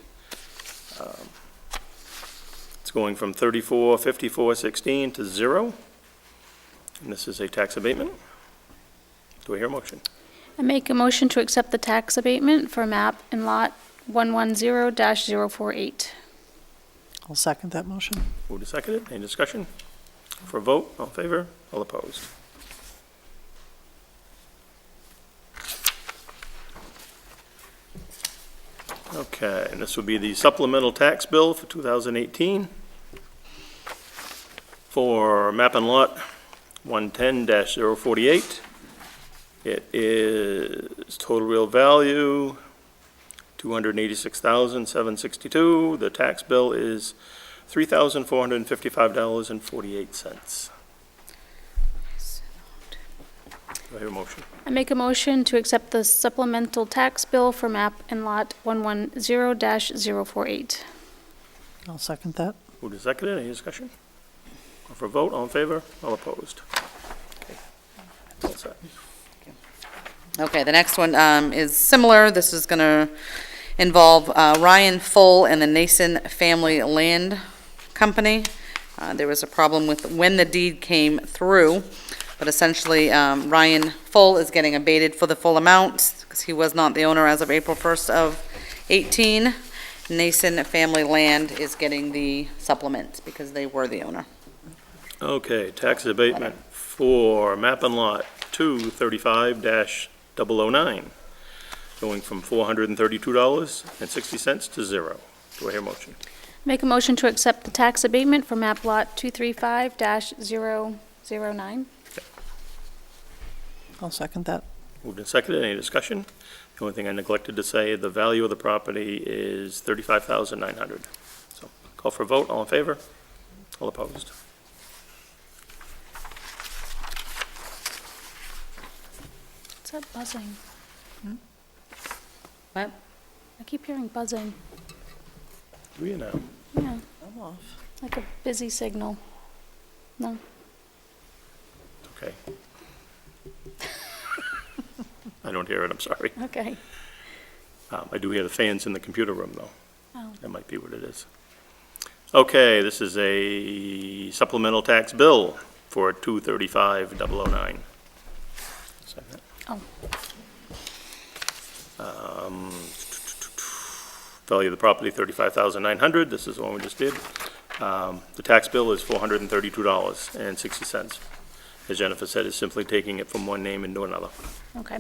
It's going from 345416 to 0. And this is a tax abatement. Do I hear a motion? I make a motion to accept the tax abatement for map and lot 110-048. I'll second that motion. Moved and seconded. Any discussion? For a vote, all in favor, all opposed? Okay, and this would be the supplemental tax bill for 2018 for map and lot 110-048. It is total real value $286,762. The tax bill is $3,455.48. Do I hear a motion? I make a motion to accept the supplemental tax bill for map and lot 110-048. I'll second that. Moved and seconded, any discussion? Call for a vote, all in favor, all opposed? All set. Okay, the next one is similar. This is going to involve Ryan Full and the Nason Family Land Company. There was a problem with when the deed came through, but essentially Ryan Full is getting abated for the full amount because he was not the owner as of April 1st of 18. Nason Family Land is getting the supplement because they were the owner. Okay, tax abatement for map and lot 235-009, going from $432.60 to zero. Do I hear a motion? Make a motion to accept the tax abatement for map lot 235-009. I'll second that. Moved and seconded, any discussion? The only thing I neglected to say, the value of the property is $35,900. So, call for a vote, all in favor? All opposed? What's that buzzing? What? I keep hearing buzzing. Do you know? Yeah, I'm off. like a busy signal. No? Okay. I don't hear it, I'm sorry. Okay. I do hear the fans in the computer room, though. Oh. That might be what it is. Okay, this is a supplemental tax bill for 235-009. Sign that. Oh. Value of the property, $35,900. This is the one we just did. The tax bill is $432.60. As Jennifer said, is simply taking it from one name into another. Okay.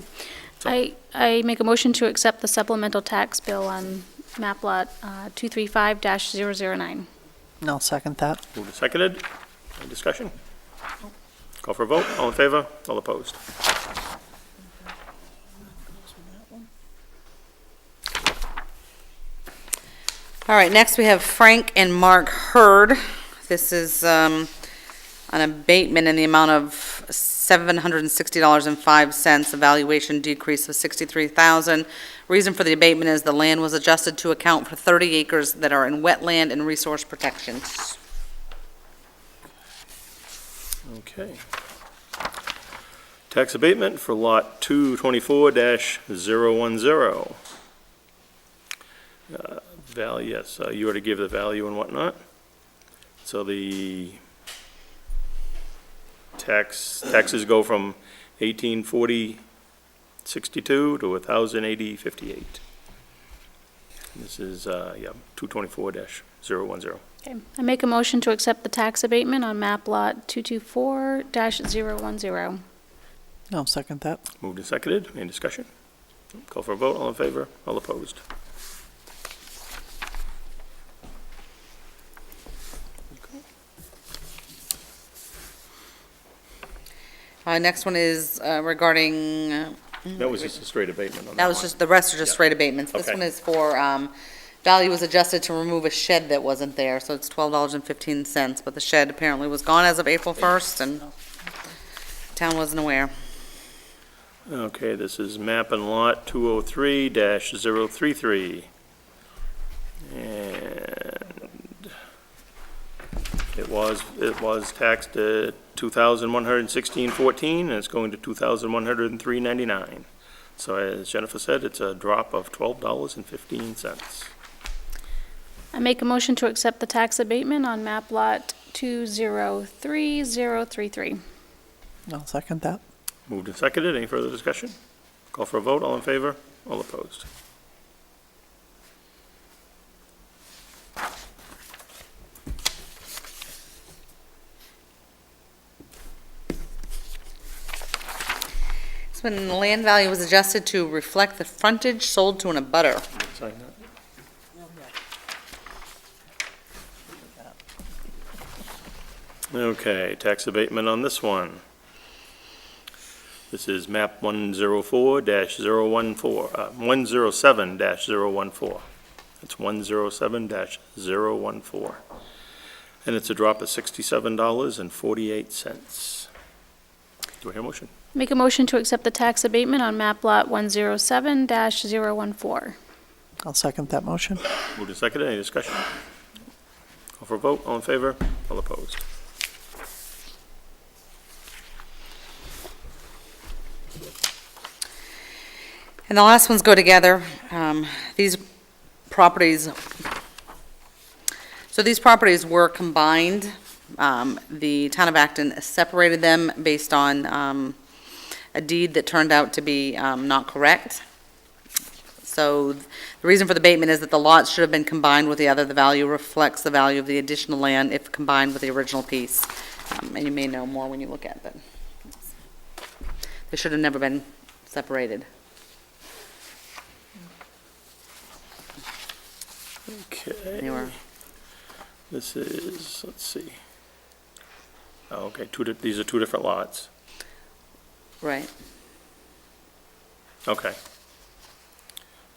So- I make a motion to accept the supplemental tax bill on map lot 235-009. And I'll second that. Moved and seconded. Any discussion? Call for a vote. All in favor? All opposed? All right, next we have Frank and Mark Hurd. This is an abatement in the amount of $760.05, a valuation decrease of $63,000. Reason for the abatement is the land was adjusted to account for 30 acres that are in wetland and resource protection. Okay. Tax abatement for lot 224-010. Value, yes, you are to give the value and whatnot. So the taxes go from 1840.62 to 1080.58. This is, 224-010. Okay. I make a motion to accept the tax abatement on map lot 224-010. I'll second that. Moved and seconded. Any discussion? Call for a vote. All in favor? All opposed? Next one is regarding, That was just a straight abatement on that that was one. just, the rest are just Yeah. straight abatements. This Okay. one is for, value was adjusted to remove a shed that wasn't there, so it's $12.15, but the shed apparently was gone as of April 1st, and town wasn't aware. Okay, this is map and lot 203-033. And it was taxed at $2,116.14, and it's going to $2,103.99. So as Jennifer said, it's a drop of $12.15. I make a motion to accept the tax abatement on map lot 203-033. I'll second that. Moved and seconded. Any further discussion? Call for a vote. All in favor? All opposed? It's when the land value was adjusted to reflect the frontage sold to an abutter. Sign that. Okay, tax abatement on this one. This is map 104-014, 107-014. That's 107-014. And it's a drop of $67.48. Do I hear a motion? Make a motion to accept the tax abatement on map lot 107-014. I'll second that motion. Moved and seconded. Any discussion? Call Call for a vote, all in favor, all opposed. And the last ones go together. These properties, so these properties were combined. The town of Acton separated them based on a deed that turned out to be not correct. So the reason for the abatement is that the lots should have been combined with the other. The value reflects the value of the additional land if combined with the original piece. And you may know more when you look at it. They should have never been separated. They Okay, were, this is, let's see. Oh, okay, these are two different lots. right. Okay.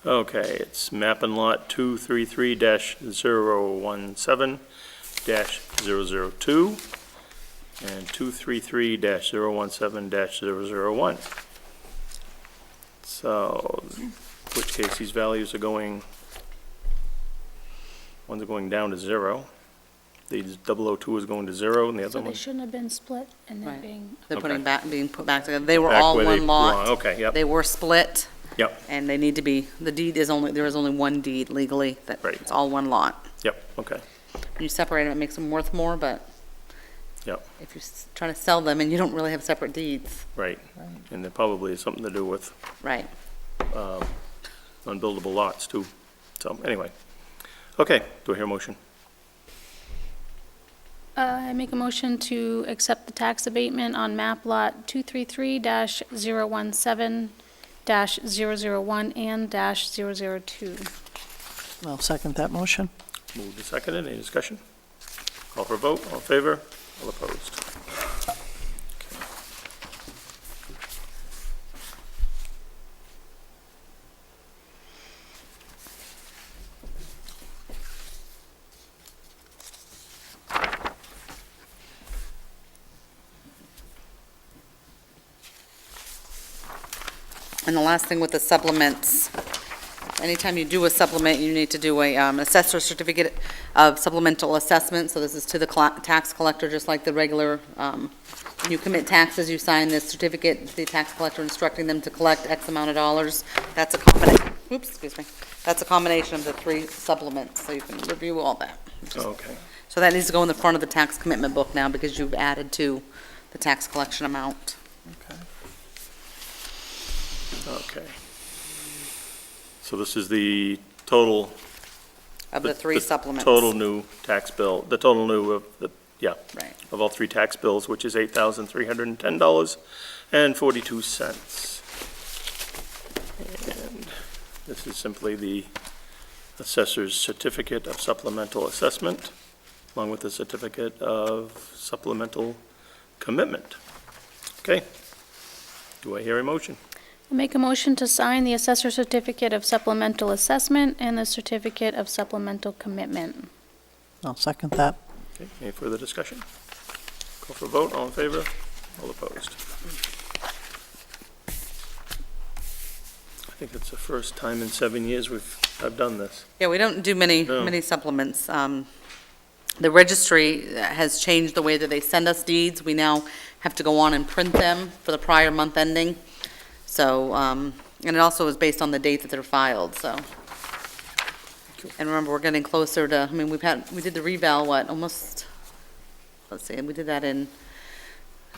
Okay, it's map and lot 233-017-002 and 233-017-001. So, in which case these values are going, one's are going down to 0. These 002 is going to 0 and the So other they one. shouldn't have been split and then Right. being, They're Okay. being put back together. They were Back all where they one lot. belong. Okay, yep, They were split. yep, And they need to be, the deed is only, there is only one deed legally, that Right. it's all one lot. yep, okay, When you separate them, it makes them worth more, but yep, if you're trying to sell them and you don't really have separate deeds, right. And there probably is something to do with right? unbuildable lots too. So, anyway. Okay, do I hear a motion? I make a motion to accept the tax abatement on map lot 233-017-001 and -002. I'll second that motion. Moved and seconded, any discussion? Call for a vote, all in favor, all opposed. And the last thing with the supplements, anytime you do a supplement, you need to do a assessor certificate of supplemental assessment. So this is to the tax collector, just like the regular, when you commit taxes, you sign this certificate, to the tax collector instructing them to collect X amount of dollars. That's a combination, oops, excuse me. That's a combination of the 3 supplements, so you can review all that. Okay, So that needs to go in the front of the tax commitment book now because you've added to the tax collection amount. okay. So this is the total. Of the 3 supplements. Total new tax bill, the total new of the, yeah, Right. of all 3 tax bills, which is $8,310.42. And this is simply the assessor's certificate of supplemental assessment, along with the certificate of supplemental commitment. Okay. Do I hear a motion? I make a motion to sign the assessor certificate of supplemental assessment and the certificate of supplemental commitment. I'll second that. Okay, any further discussion? Call for a vote, all in favor, all opposed. I think it's the first time in 7 years I've done this. Yeah, we don't do many, No. many supplements. The registry has changed the way that they send us deeds. We now have to go on and print them for the prior month ending. So, and it also is based on the date that they're filed, so. And remember, we're getting closer to, I mean, we did the reval, almost, let's see, we did that in,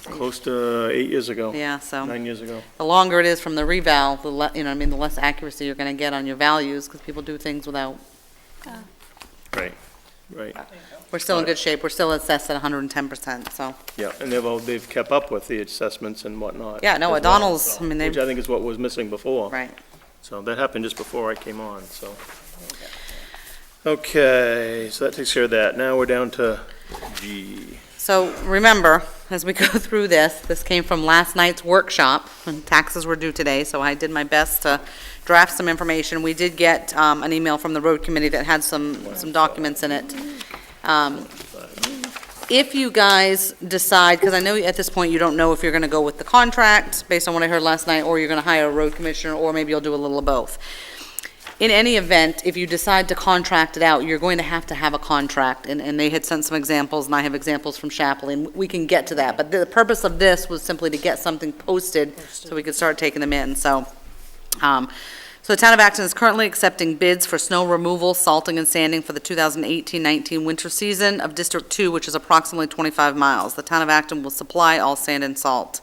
Close to 8 years ago, yeah, so. 9 years ago. The longer it is from the reval, the the less accuracy you're gonna get on your values, because people do things without. Right, right, We're still in good shape. We're still assessed at 110%, so. yeah, and they've kept up with the assessments and whatnot. Yeah, no, as well, O'Donnell's, so, I mean, which I think is what was missing before. Right. So that happened just before I came on, so. Okay, so that takes care of that. Now we're down to G. So remember, as we go through this came from last night's workshop, and taxes were due today, so I did my best to draft some information. We did get an email from the road committee that had some documents in it. If you guys decide, because I know at this point you don't know if you're going to go with the contract, based on what I heard last night, or you're going to hire a road commissioner, or maybe you'll do a little of both. In any event, if you decide to contract it out, you're going to have a contract, and they had sent some examples, and I have examples from Shapley, and we can get to that, but the purpose of this was simply to get something posted so we could start taking them in, so. So the town of Acton is currently accepting bids for snow removal, salting, and sanding for the 2018-19 winter season of District 2, which is approximately 25 miles. The town of Acton will supply all sand and salt.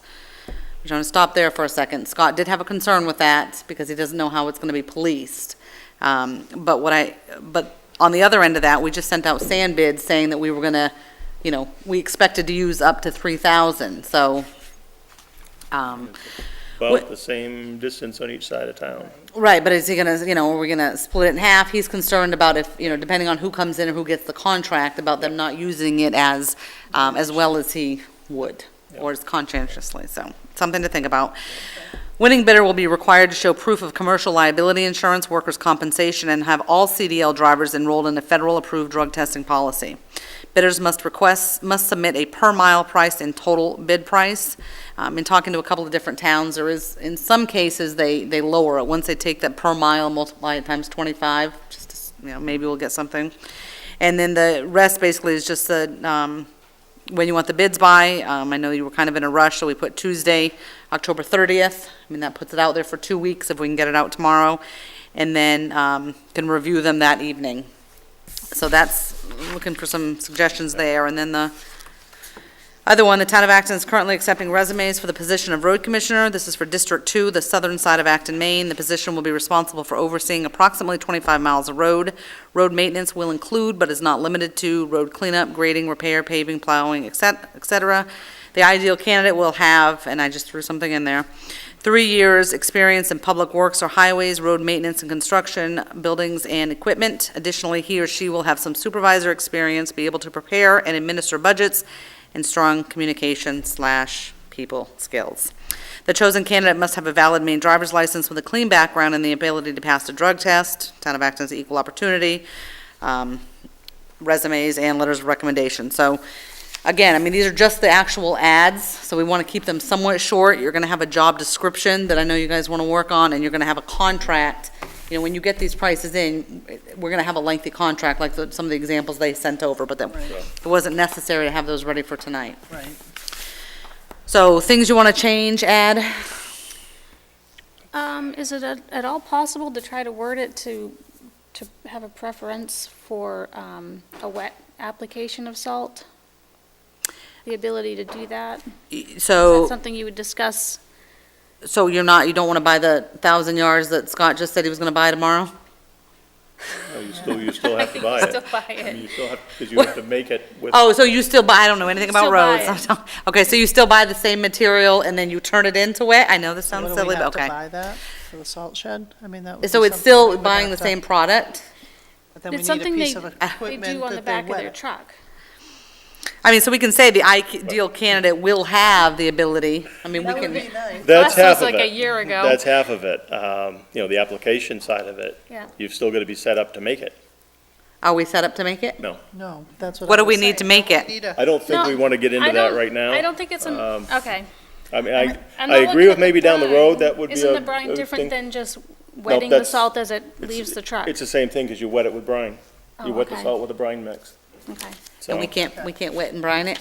I'm going to stop there for a second. Scott did have a concern with that because he doesn't know how it's going to be policed. But on the other end of that, we just sent out sand bids saying that we were going to, we expected to use up to 3,000, so. About the same distance on each side of town. Right, but is he gonna, are we gonna split it in half? He's concerned about if, depending on who comes in or who gets the contract, about them not using it as well as he would, or as conscientiously, so, something to think about. Winning bidder will be required to show proof of commercial liability insurance, workers' compensation, and have all CDL drivers enrolled in a federal-approved drug testing policy. Bidders must submit a per-mile price and total bid price. In talking to a couple of different towns, there is, in some cases, they lower it. Once they take that per mile, multiply it times 25, just to, maybe we'll get something. And then the rest basically is just the, when you want the bids by. I know you were kind of in a rush, so we put Tuesday, October 30th. I mean, that puts it out there for 2 weeks if we can get it out tomorrow. And then can review them that evening. So that's looking for some suggestions there. And then the other one, the town of Acton is currently accepting resumes for the position of road commissioner. This is for District 2, the southern side of Acton, Maine. The position will be responsible for overseeing approximately 25 miles of road. Road maintenance will include, but is not limited to, road cleanup, grading, repair, paving, plowing, et cetera. The ideal candidate will have, and I just threw something in there, 3 years experience in public works or highways, road maintenance and construction, buildings and equipment. Additionally, he or she will have some supervisor experience, be able to prepare and administer budgets, and strong communication/people skills. The chosen candidate must have a valid Maine driver's license with a clean background and the ability to pass a drug test. Town of Acton's equal opportunity, resumes and letters of recommendation. So again, I mean, these are just the actual ads, so we want to keep them somewhat short. You're going to have a job description that I know you guys want to work on, and you're going to have a contract. When you get these prices in, we're going to have a lengthy contract, like some of the examples they sent over, but that it wasn't necessary to have those ready for tonight. Right. So things you want to change, add? Is it at all possible to try to word it to have a preference for a wet application of salt? The ability to do that? Is So, that something you would discuss? so you don't want to buy the 1,000 yards that Scott just said he was going to buy tomorrow? No, you still have to buy it. Still buy I mean, it. you still have, because you have to make it with. Oh, so you still buy, I don't know anything about Still buy roads. Okay, so you still buy the same material and then you turn it into wet? I know this sounds What, do silly, we but have to okay. buy that for the salt shed? I mean, that would So be it's something we still would buying the have to- same product? But then we It's need a something piece they of they equipment do on the that back they of their wet it. truck. I mean, so we can say the ideal candidate will have the ability, I mean, we That would can, be nice. That's Us was half of like it. a year ago. That's half of it. The application side of it. Yeah. You've still got to be set up to make it. are we set up to make it? No, No, that's what What I do we was need to saying. make No, it? we need a- I don't think we No, want to get into I that don't- right now. I don't think it's okay. I mean, I'm I not agree looking with at maybe down the brine. road, that would be a. Isn't the brine a different thing. than just wetting the that's- salt as it It's- leaves the truck? It's the same thing, because you wet it with brine. You Oh, wet the okay. salt with the brine mix. Okay. So And we can't wet and brine it?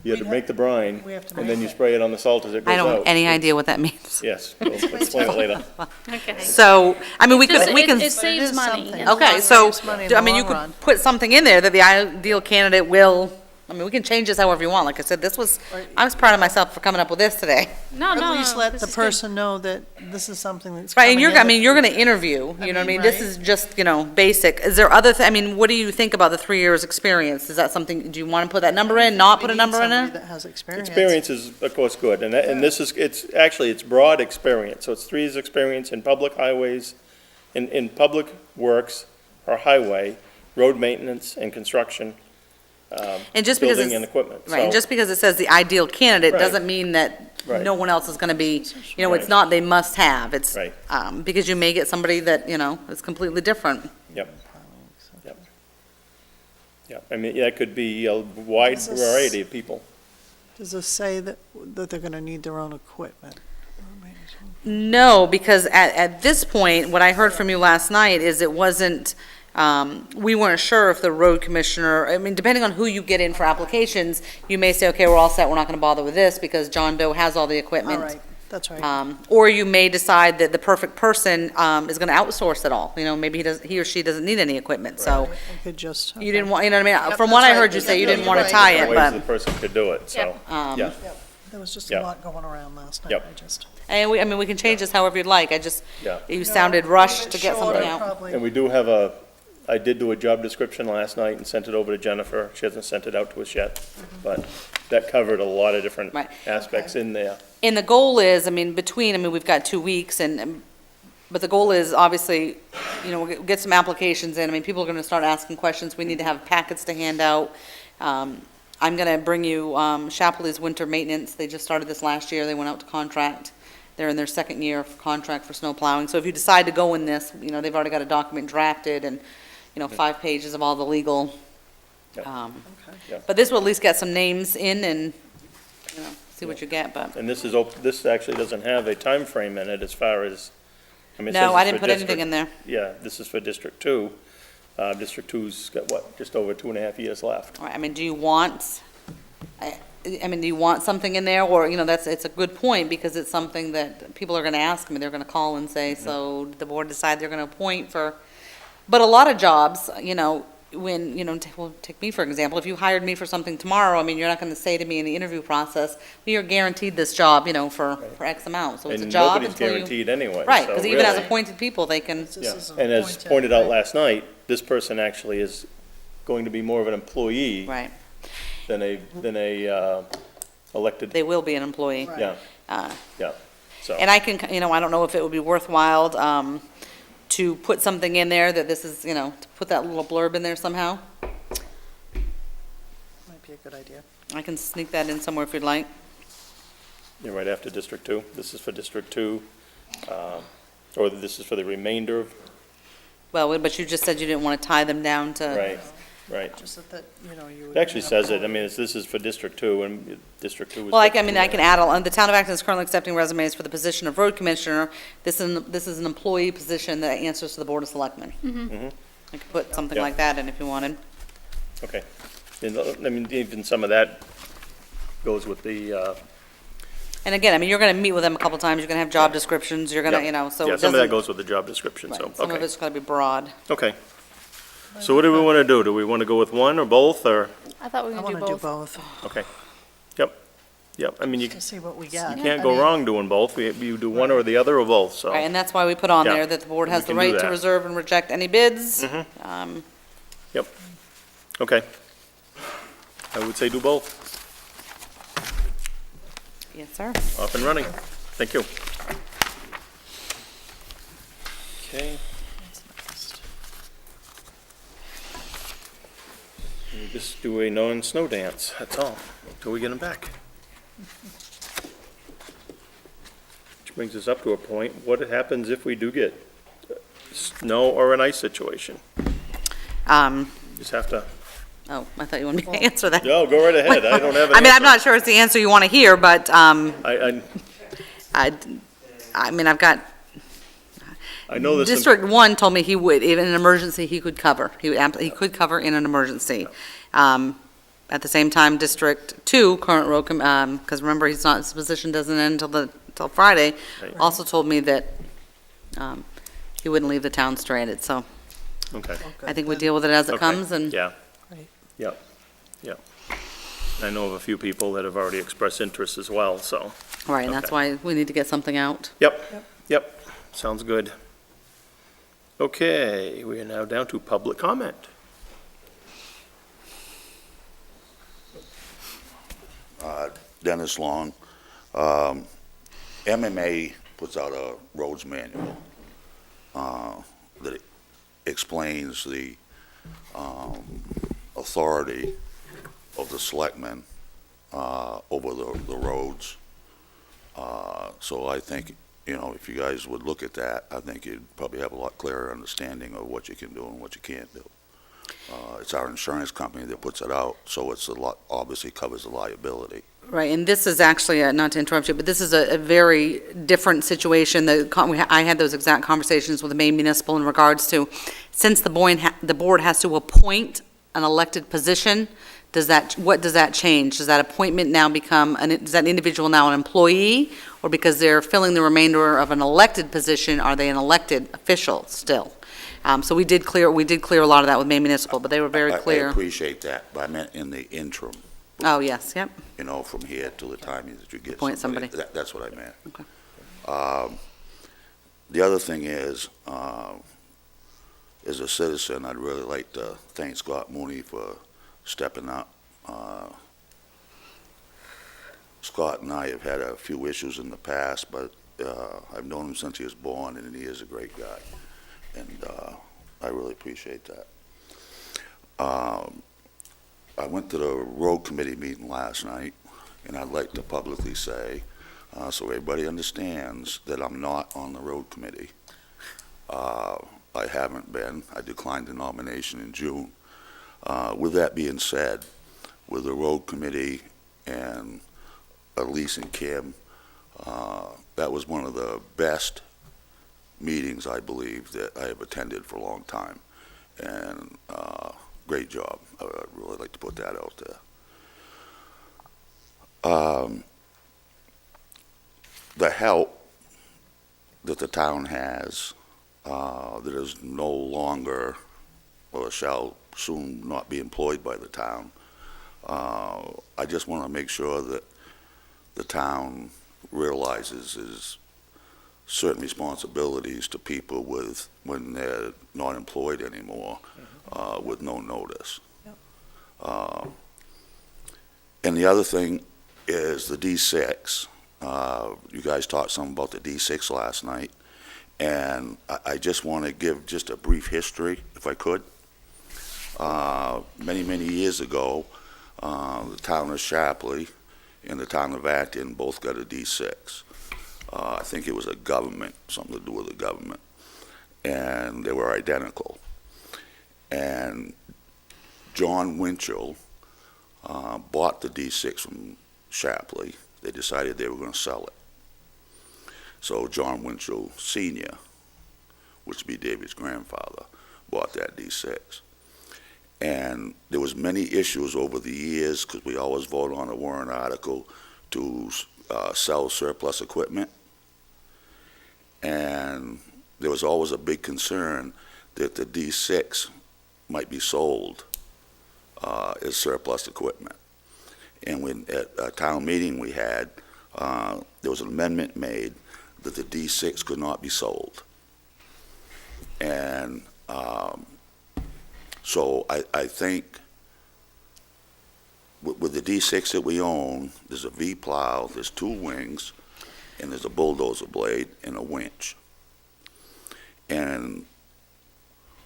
you have to make the brine, We have to and make then you it. spray it on the salt as it goes I out. don't have any idea what that means. Yes, we'll explain it later. Okay. So, I mean, we Just, could, we can. it saves is money. something. in the Okay, long so, Saves money in I the mean, you long could run. put something in there that the ideal candidate will, I mean, we can change this however you want. Like I said, I was proud of myself for coming up with this today. No, no, At least no, let this the is good. person know that this is something that's Right, coming and in. I mean, you're gonna interview, you know what I mean? This right. is just, basic. Is there other, I mean, what do you think about the 3 years' experience? Is that something, do you want to put that number in, not put a number in Somebody there? that has experience. Experience is, of course, good, and this is, it's broad experience, so it's 3 years' experience in public highways, in public works or highway, road maintenance and construction, And just because building and it's, equipment. right, and So- just because it says the ideal candidate Right. doesn't mean that Right. no one else is gonna be, it's Right. not they must have. It's, Right. because you may get somebody that, is completely different. Yep. Yeah, I mean, that could be a wide This is- variety of people. Does this say that they're gonna need their own equipment? No, because at this point, what I heard from you last night is it wasn't, we weren't sure if the road commissioner, I mean, depending on who you get in for applications, you may say, okay, we're all set, we're not gonna bother with this because John Doe has all the All equipment. right, that's right. Or you may decide that the perfect person, is gonna outsource it all, maybe he or she doesn't need any equipment, so We could just. you didn't want, you know what I mean? Yep, From what that's I heard right. you say, you Yep, didn't wanna right. tie Different it, ways the but, person could do it, so, Yep. yeah. Yep, there was just a Yep. lot going around last night, Yep. I just. and I mean, we can change this however you'd like, Yeah. you sounded rushed to get Shorter, something out. probably. And we do have I did do a job description last night and sent it over to Jennifer. She hasn't sent it out to us yet, but that covered a lot of different Right. aspects in there. And the goal is, I mean, we've got 2 weeks but the goal is obviously, we'll get some applications in. I mean, people are gonna start asking questions. We need to have packets to hand out. I'm gonna bring you, Chapley's winter maintenance. They just started this last year. They went out to contract. They're in their second year of contract for snow plowing. So if you decide to go in this, they've already got a document drafted and, 5 pages of all the legal. Yep. Yep. But this will at least get some names in and, see what you get, but. And this actually doesn't have a time frame in it as far as, I mean, it says No, I it's didn't for put anything in there. Yeah, this is for District 2. District 2's got what, just over 2.5 years left. All right, I mean, do you want, do you want something in there, or, it's a good point, because it's something that people are gonna ask me, they're gonna call and say, so did the board decide they're gonna appoint for, but a lot of jobs, when, take me for example, if you hired me for something tomorrow, I mean, you're not gonna say to me in the interview process, we are guaranteed this job, for X amount, so it's a And job nobody's until you. guaranteed anyway. Right, so because even as really- appointed people, they can, This Yeah, is and as appointed, pointed out right. last night, this person actually is going to be more of an employee right, than a elected, they will be an employee. Right. yeah, Uh, yeah, so. And I can, I don't know if it would be worthwhile, to put something in there that this is, to put that little blurb in there somehow. Might be a good idea. I can sneak that in somewhere if you'd like. You're right after District 2. This is for District 2, or this is for the remainder of, Well, but you just said you didn't want to tie them down to. right. Just that, you would. It actually says it, I mean, this is for District 2, and District 2 is. Well, I can add, the town of Acton is currently accepting resumes for the position of road commissioner. This is an employee position that answers to the Board of Selectmen. Mhm. I could put something Yeah. like that in if you wanted. Okay. And, I mean, even some of that goes with the, And again, I mean, you're going to meet with them a couple times, you're going to have job descriptions, you're going to, yeah. so Yeah, it some of that doesn't. goes with the job description, so, Right, some of okay, it's going to be broad. okay. So what do we want to do? Do we want to go with one or both, or, I thought we I were want gonna to do do both. both, okay. Yep, I mean, you to see what we get. can't I go mean, wrong doing both. You do one or the other or both, so. Right, and that's why we put on Yeah, there that the board we has the can do right to that. reserve and reject any bids. Mhm. Okay. I would say do both. Yes, sir. Off and running. Thank you. Okay. We just do a non-snow dance, that's all, till we get them back. Which brings us up to a point, what happens if we do get snow or an ice situation? Just have to, Oh, I thought you wanted me to answer that. no, go right ahead, I don't have an I mean, I'm answer. not sure it's the answer you want to hear, but, I mean, I've got, know this. District 1 told me he would, even in an emergency, he could cover. He could cover in an emergency. At the same time, District 2, current road, because remember, his position doesn't end until Friday, Right. also told me that he wouldn't leave the town stranded, so Okay. I think we deal with it as it Okay. comes, and Yeah. Right. Yep, yep. I know of a few people that have already expressed interest as well, so, right, and that's Okay. why we need to get something out. yep, sounds good. Okay, we are now down to public comment. Dennis Long. MMA puts out a roads manual that explains the authority of the selectmen over the roads. So I think, if you guys would look at that, I think you'd probably have a lot clearer understanding of what you can do and what you can't do. It's our insurance company that puts it out, so it's obviously covers the liability. Right, and this is actually, not to interrupt you, but this is a very different situation. I had those exact conversations with the Maine Municipal in regards to, since the board has to appoint an elected position, what does that change? Does that appointment now become, is that individual now an employee? Or because they're filling the remainder of an elected position, are they an elected official still? So we did clear a lot of that with Maine Municipal, but they were very I clear. appreciate that, but I meant in the interim, Oh, yes, yep. from here till the time that you get Appoint somebody. somebody. That's what I meant. Okay. The other thing is, as a citizen, I'd really like to thank Scott Mooney for stepping up. Scott and I have had a few issues in the past, but I've known him since he was born, and he is a great guy, and I really appreciate that. I went to the road committee meeting last night, and I'd like to publicly say, so everybody understands, that I'm not on the road committee. I haven't been. I declined the nomination in June. With that being said, with the road committee and Elise and Kim, that was one of the best meetings, I believe, that I have attended for a long time. And great job. I'd really like to put that out there. The help that the town has, that is no longer, or shall soon not be employed by the town, I just want to make sure that the town realizes is certain responsibilities to people when they're not employed anymore, with no notice. And the other thing is the D6. You guys talked some about the D6 last night, and I just want to give just a brief history, if I could. Many years ago, the town of Shapley and the town of Acton both got a D6. I think it was a government, something to do with the government, and they were identical. And John Winchell bought the D6 from Shapley. They decided they were going to sell it. So John Winchell Sr., which would be David's grandfather, bought that D6. And there was many issues over the years, because we always vote on a warrant article to sell surplus equipment. And there was always a big concern that the D6 might be sold as surplus equipment. And when at a town meeting we had, there was an amendment made that the D6 could not be sold. And so I think with the D6 that we own, there's a V-plow, there's two wings, and there's a bulldozer blade and a winch. And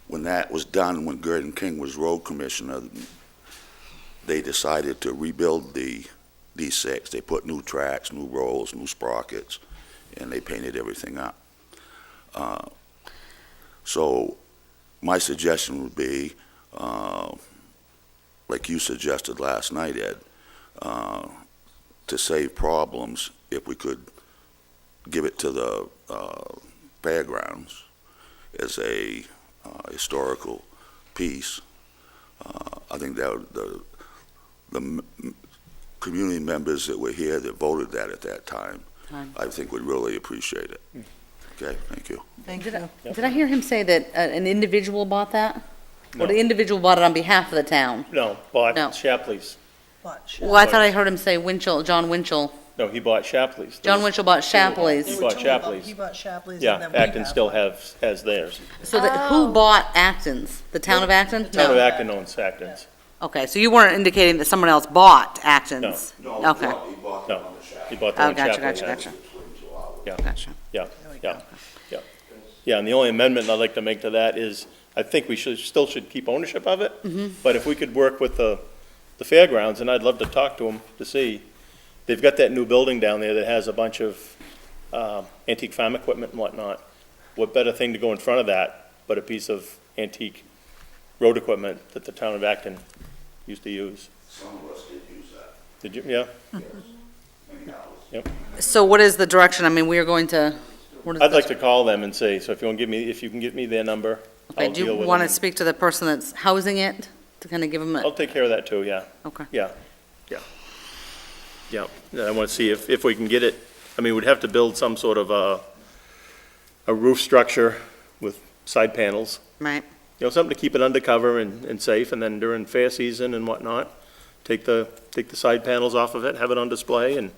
when that was done, when Gordon King was road commissioner, they decided to rebuild the D6. They put new tracks, new rolls, new sprockets, and they painted everything up. So my suggestion would be, like you suggested last night, Ed, to save problems, if we could give it to the fairgrounds as a historical piece. I think that the community members that were here that voted that at that time, I think would really appreciate it. Okay, thank you. Thank you. Did I hear him say that an individual bought that? No. Or the individual bought it on behalf of the town? No, bought No. Shapley's. Well, I thought I heard him say John Winchell. No, he bought Shapley's. John Winchell bought Shapley's. He bought Shapley's. He bought Shapley's, Yeah, and then we Acton have still one. has theirs. So who bought Acton's? The town of Acton? Town of No. Acton owns Acton's. Okay, so you weren't indicating that someone else bought Acton's? No, Okay. he bought No. it on the shaft. He bought the Oh, one gotcha, Shapley gotcha, has. gotcha. Yeah, Gotcha. yeah, There we yeah, go. yeah. Yeah, and the only amendment I'd like to make to that is, I think we still should keep ownership of it. But if we could work with the fairgrounds, and I'd love to talk to them to see, they've got that new building down there that has a bunch of antique farm equipment and whatnot. What better thing to go in front of that but a piece of antique road equipment that the town of Acton used to use? Some of us did use that. Did you, yeah? Yep. So what is the direction? I mean, we are going to, what is I'd like the- to call them and say, so if you want to give me, if you can give me their number, Okay, I'll do deal you with want to them. speak to the person that's housing it, to kind of give them I'll a, take care of that too, yeah. okay. Yeah. Yeah, I want to see if we can get it, I mean, we'd have to build some sort of a roof structure with side panels. Right, You know, something to keep it undercover and safe, and then during fair season and whatnot, take the side panels off of it, have it on display, and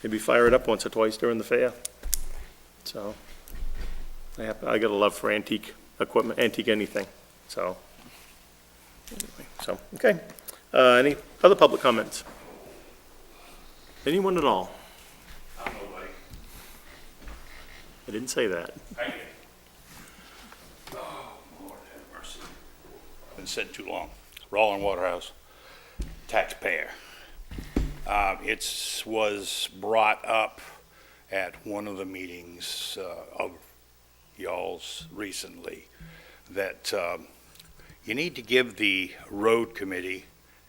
maybe fire it up once or twice during the fair. So, I got a love for antique equipment, antique anything, so. Anyway, so, okay. Any other public comments? Anyone at all? I'm nobody. I didn't say that. I did. Oh, Lord have mercy. Been said too long. Roland Waterhouse, taxpayer. It was brought up at one of the meetings of y'all's recently that you need to give the road committee,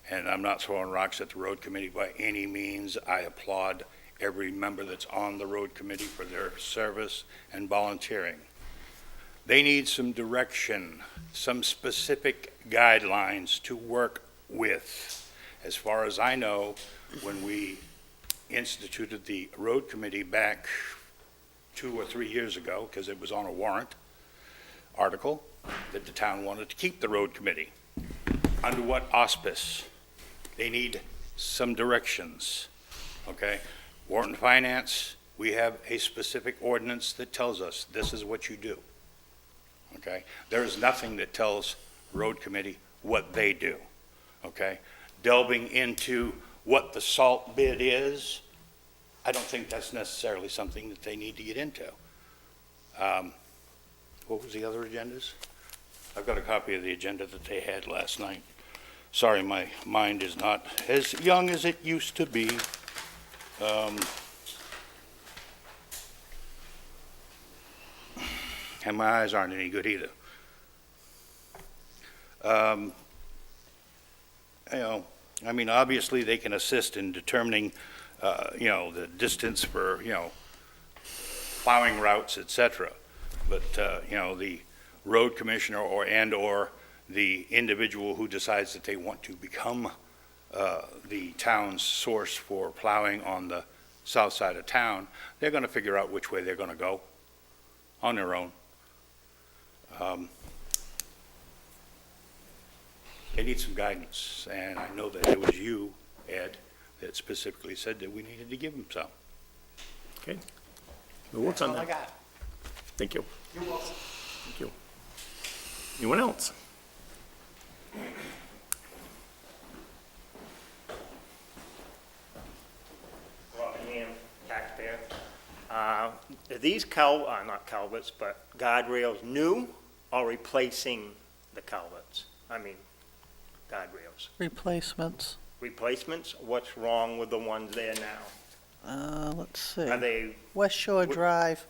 and I'm not throwing rocks at the road committee by any means. I applaud every member that's on the road committee for their service and volunteering. They need some direction, some specific guidelines to work with. As far as I know, when we instituted the road committee back 2 or 3 years ago, because it was on a warrant article, that the town wanted to keep the road committee. Under what auspice? They need some directions, okay? Warren Finance, we have a specific ordinance that tells us this is what you do, okay? There is nothing that tells road committee what they do, okay? Delving into what the salt bid is, I don't think that's necessarily something that they need to get into. What was the other agendas? I've got a copy of the agenda that they had last night. Sorry, my mind is not as young as it used to be. And my eyes aren't any good either. You know, I mean, obviously, they can assist in determining, you know, the distance for, you know, plowing routes, et cetera. But, you know, the road commissioner or the individual who decides that they want to become the town's source for plowing on the south side of town, they're going to figure out which way they're going to go on their own. They need some guidance, and I know that it was you, Ed, that specifically said that we needed to give them some. Okay. We'll work on All I that. got. Thank you. You're welcome. Thank you. Anyone else? Robert Ham, taxpayer. Are these not culverts, but guardrails new or replacing the culverts? I mean, guardrails. Replacements. Replacements? What's wrong with the ones there now? Let's see. Are they, West Shore Wh- Drive,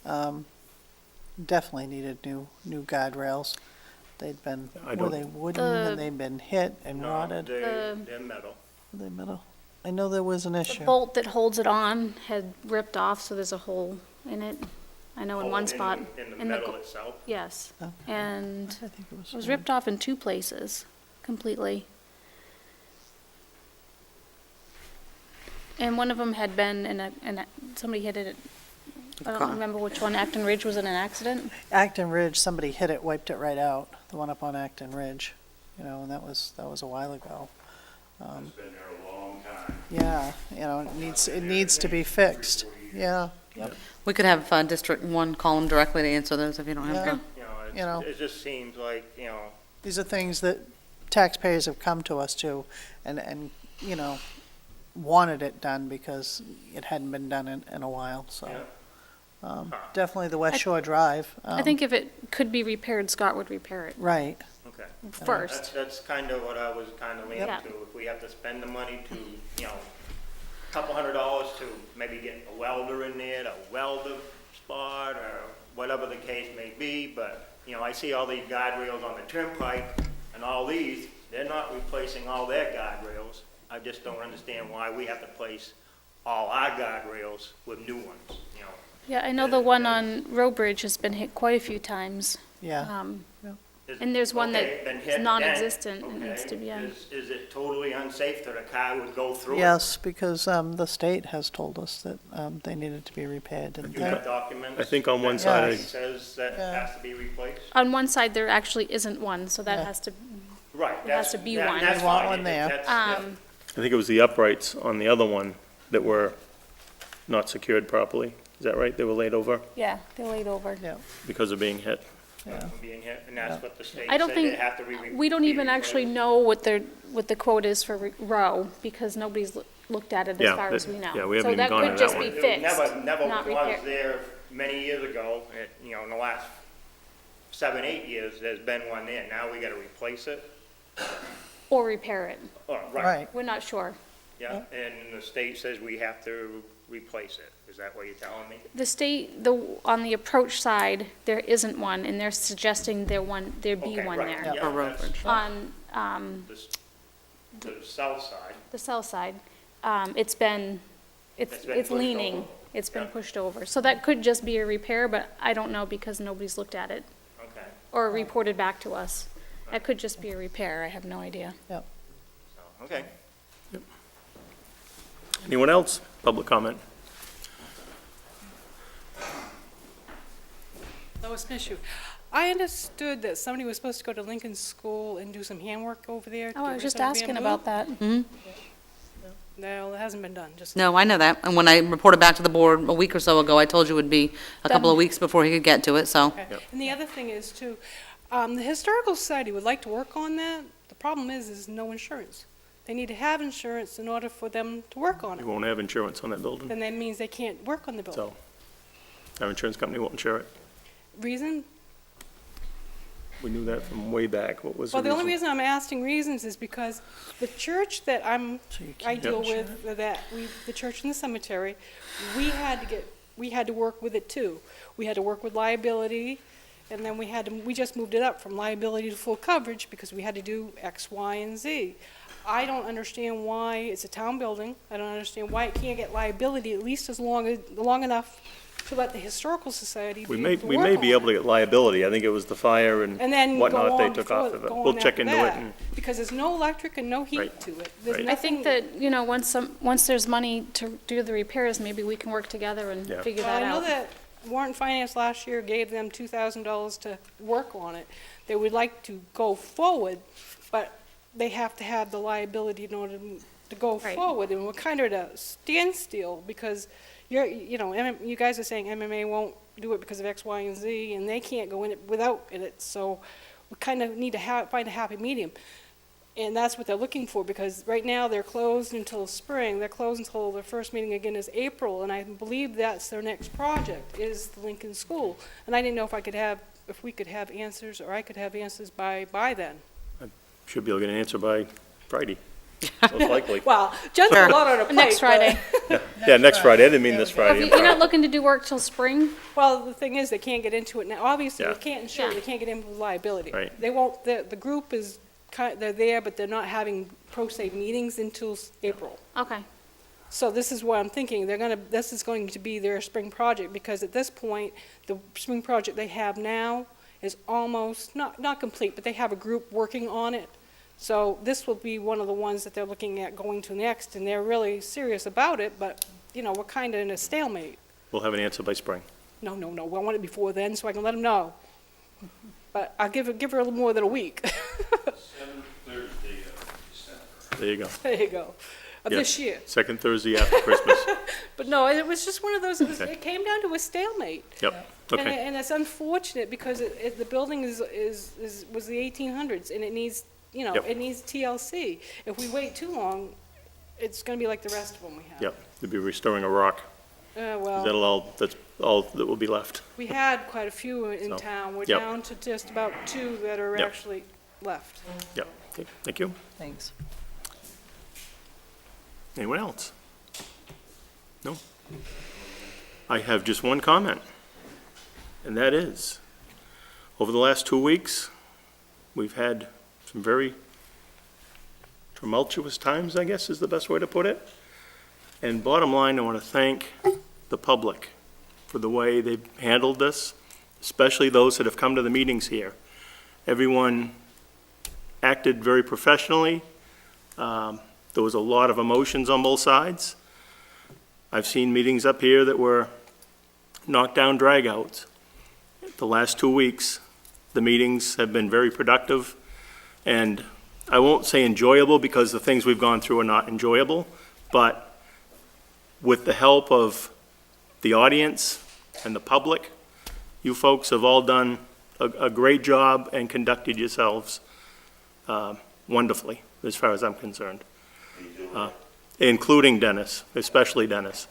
definitely needed new guardrails. They'd been, I were don't- they wooden The- and they'd been hit and no, rotted? they're metal. Were they metal? I know there was an The issue. bolt that holds it on had ripped off, so there's a hole in it. I know in Oh, one spot. In the in the metal go- itself? Yes, Oh, and I think it was. it was wood. ripped off in 2 places, completely. And one of them had been somebody hit it, I Car. don't remember which one, Acton Ridge was in an accident. Acton Ridge, somebody hit it, wiped it right out, the one up on Acton Ridge, you know, and that was a while ago. It's been there a long time. Yeah, you know, it needs to be fixed, yeah. We could have District 1 call them directly to answer those if you don't have Yeah. to. You You know. know, it just seems like, you know, These are things that taxpayers have come to us to and, you know, wanted it done because it hadn't been done in a while, so. Yeah. Definitely the West Shore Drive. I think if it could be repaired, Scott would repair it Right, okay. first. That's kind of what I was kind of leaning Yep. to. If we have to spend the money to, you know, couple $100 to maybe get a welder in there to weld the spot or whatever the case may be, but, you know, I see all these guardrails on the turnpike and all these, they're not replacing all their guardrails. I just don't understand why we have to place all our guardrails with new ones, you know? Yeah, I know the one on Row Bridge has been hit quite a few times. Yeah. Is- And there's one okay, been that's hit, non-existent, it okay. needs to be, yeah. Is it totally unsafe that a car would go through it? Yes, because the state has told us that they needed to be repaired. And You have documents? I think on one that side, says that Yeah. has to be replaced? On one side, there actually isn't one, so that Yeah. has to, Right. It has to be one. That's We want fine. one there. That's- I think it was the uprights on the other one that were not secured properly. Is that right? They were laid over yeah, they're laid over. Yeah, because of being hit. yeah. Being hit, and that's what the state I don't said, think, they have to we don't be even actually replaced. know what the quote is for Row, because nobody's looked at it as Yeah, far as that- we know. yeah, we haven't even gone to that So that could one. just be It fixed, never not was repaired. there many years ago, you know, in the last 7, 8 years, there's been one there, now we gotta replace it? Or repair it. Oh, Right. We're not sure. Yeah, and the state says we have to replace it, is that what you're telling me? The state, on the approach side, there isn't one, and they're suggesting there be Okay, one right, there. yeah, that's On, the south side, the south side, it's been pushed leaning, over. it's been Yeah. pushed over. So that could just be a repair, but I don't know because nobody's looked at it okay, or reported back to us. That could just be a repair, I have no idea. so, okay. Anyone else? Public comment? Lois Mishu. I understood that somebody was supposed to go to Lincoln School and do some handwork over there. to Oh, get I rid was of just some asking bamboo. about that. No, it hasn't been done, just. No, I know that, and when I reported back to the board a week or so ago, I told you it would be a couple of Done. weeks before he could get to it, so. Okay. And the other thing is too, the Historical Society would like to work on that. The problem is no insurance. They need to have insurance in order for them to work on We it. won't have insurance on that building, Then that means they can't work on the building. so our insurance company won't insure it. Reason? We knew that from way back. What was the Well, the only reason? reason I'm asking reasons is because the church that So you I can't deal insure with, the church in the cemetery, we had to work with it too. We had to work with liability, and then we just moved it up from liability to full coverage because we had to do X, Y, and Z. I don't understand why, it's a town building, I don't understand why it can't get liability at least long enough to let the Historical Society We be may, able to we work may on be it. able to get liability. I think it was the fire and And then go whatnot they on took before- off of it. go We'll on check after into it that, and, because there's no electric and no heat Right. to it. There's Right. I think nothing- that, once there's money to do the repairs, maybe we can work together and Yeah. figure Well, that I know out. that Warren Finance last year gave them $2,000 to work on it. They would like to go forward, but they have to have the liability in order to go Right. forward. And we're kind of at a standstill because you guys are saying MMA won't do it because of X, Y, and Z, and they can't go in it without it. So we kind of need to find a happy medium. And that's what they're looking for, because right now they're closed until spring. They're closed until their first meeting again is April, and I believe that's their next project, is the Lincoln School. And I didn't know if we could have answers, or I could have answers by then. should be able to get an answer by Friday, most likely. Well, just a lot on a plate. Next Friday. Yeah, next Friday. I didn't mean this Friday. You're not looking to do work till spring? Well, the thing is, they can't get into it now. Obviously, Yeah. they can't insure, Yeah. they can't get in with liability. Right. They won't, the group is, they're there, but they're not having pro se meetings until April. Okay. So this is what I'm thinking, this is going to be their spring project, because at this point, the spring project they have now is almost, not complete, but they have a group working on it. So this will be one of the ones that they're looking at going to next, and they're really serious about it, but, we're kind of in a stalemate. We'll have an answer by spring. No, I want it before then, so I can let them know. But I'll give her a little more than a week. There you go. There you go. Of Yes. this year. Second Thursday after Christmas. But no, it was just one of those, Okay. it came down to a stalemate. Yep, And okay. and it's unfortunate because the building was the 1800s, and it needs, Yep. it needs TLC. If we wait too long, it's gonna be like the rest of them we have. Yep, you'll be restoring a rock. Well, That's all that will be left. we had quite a few in So, town. We're yep. down to just about 2 that are Yep. actually left. Yep, okay, thank you. Thanks. Anyone else? No? I have just one comment, and that is, over the last 2 weeks, we've had some very tumultuous times, I guess is the best way to put it. And bottom line, I want to thank the public for the way they've handled this, especially those that have come to the meetings here. Everyone acted very professionally. There was a lot of emotions on both sides. I've seen meetings up here that were knockdown dragouts. The last 2 weeks, the meetings have been very productive, and I won't say enjoyable because the things we've gone through are not enjoyable, but with the help of the audience and the public, you folks have all done a great job and conducted yourselves wonderfully, as far as I'm concerned. Including Dennis, especially Dennis.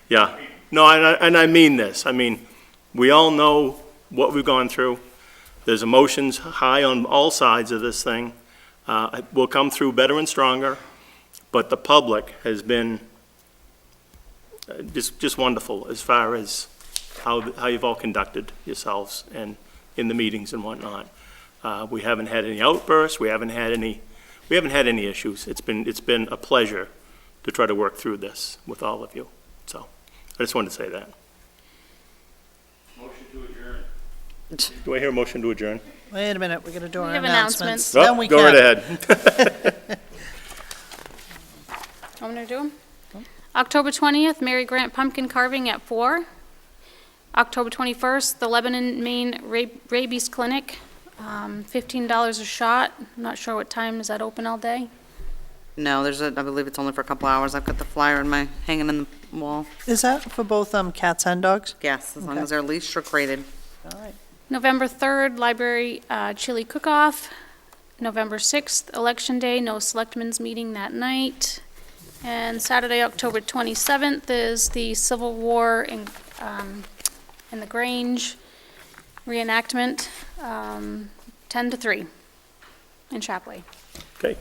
Yeah. No, and I mean this. I mean, we all know what we've gone through. There's emotions high on all sides of this thing. We'll come through better and stronger, but the public has been just wonderful as far as how you've all conducted yourselves and in the meetings and whatnot. We haven't had any outbursts. We haven't had any issues. It's been a pleasure to try to work through this with all of you. So I just wanted to say that. Motion to adjourn. Do I hear a motion to adjourn? Wait a minute, we're gonna do our We have announcements. announcements. Then we Go can. right ahead. Want me to do them? October 20th, Mary Grant pumpkin carving at 4. October 21st, the Lebanon, Maine Rabies Clinic, $15 a shot. I'm not sure what time. Is that open all day? No, I believe it's only for a couple hours. I've got the flyer hanging in the wall. Is that for both cats and dogs? Yes, as long Okay. as they're leashed or crated. All right. November 3rd, Library Chili Cook-Off. November 6th, Election Day, no Selectmen's meeting that night. And Saturday, October 27th is the Civil War in the Grange reenactment, 10 to 3 in Chapley. Okay.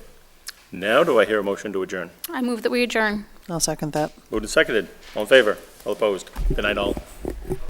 Now do I hear a motion to adjourn? I move that we adjourn. I'll second that. Moved and seconded. All in favor? All opposed? Good night, all.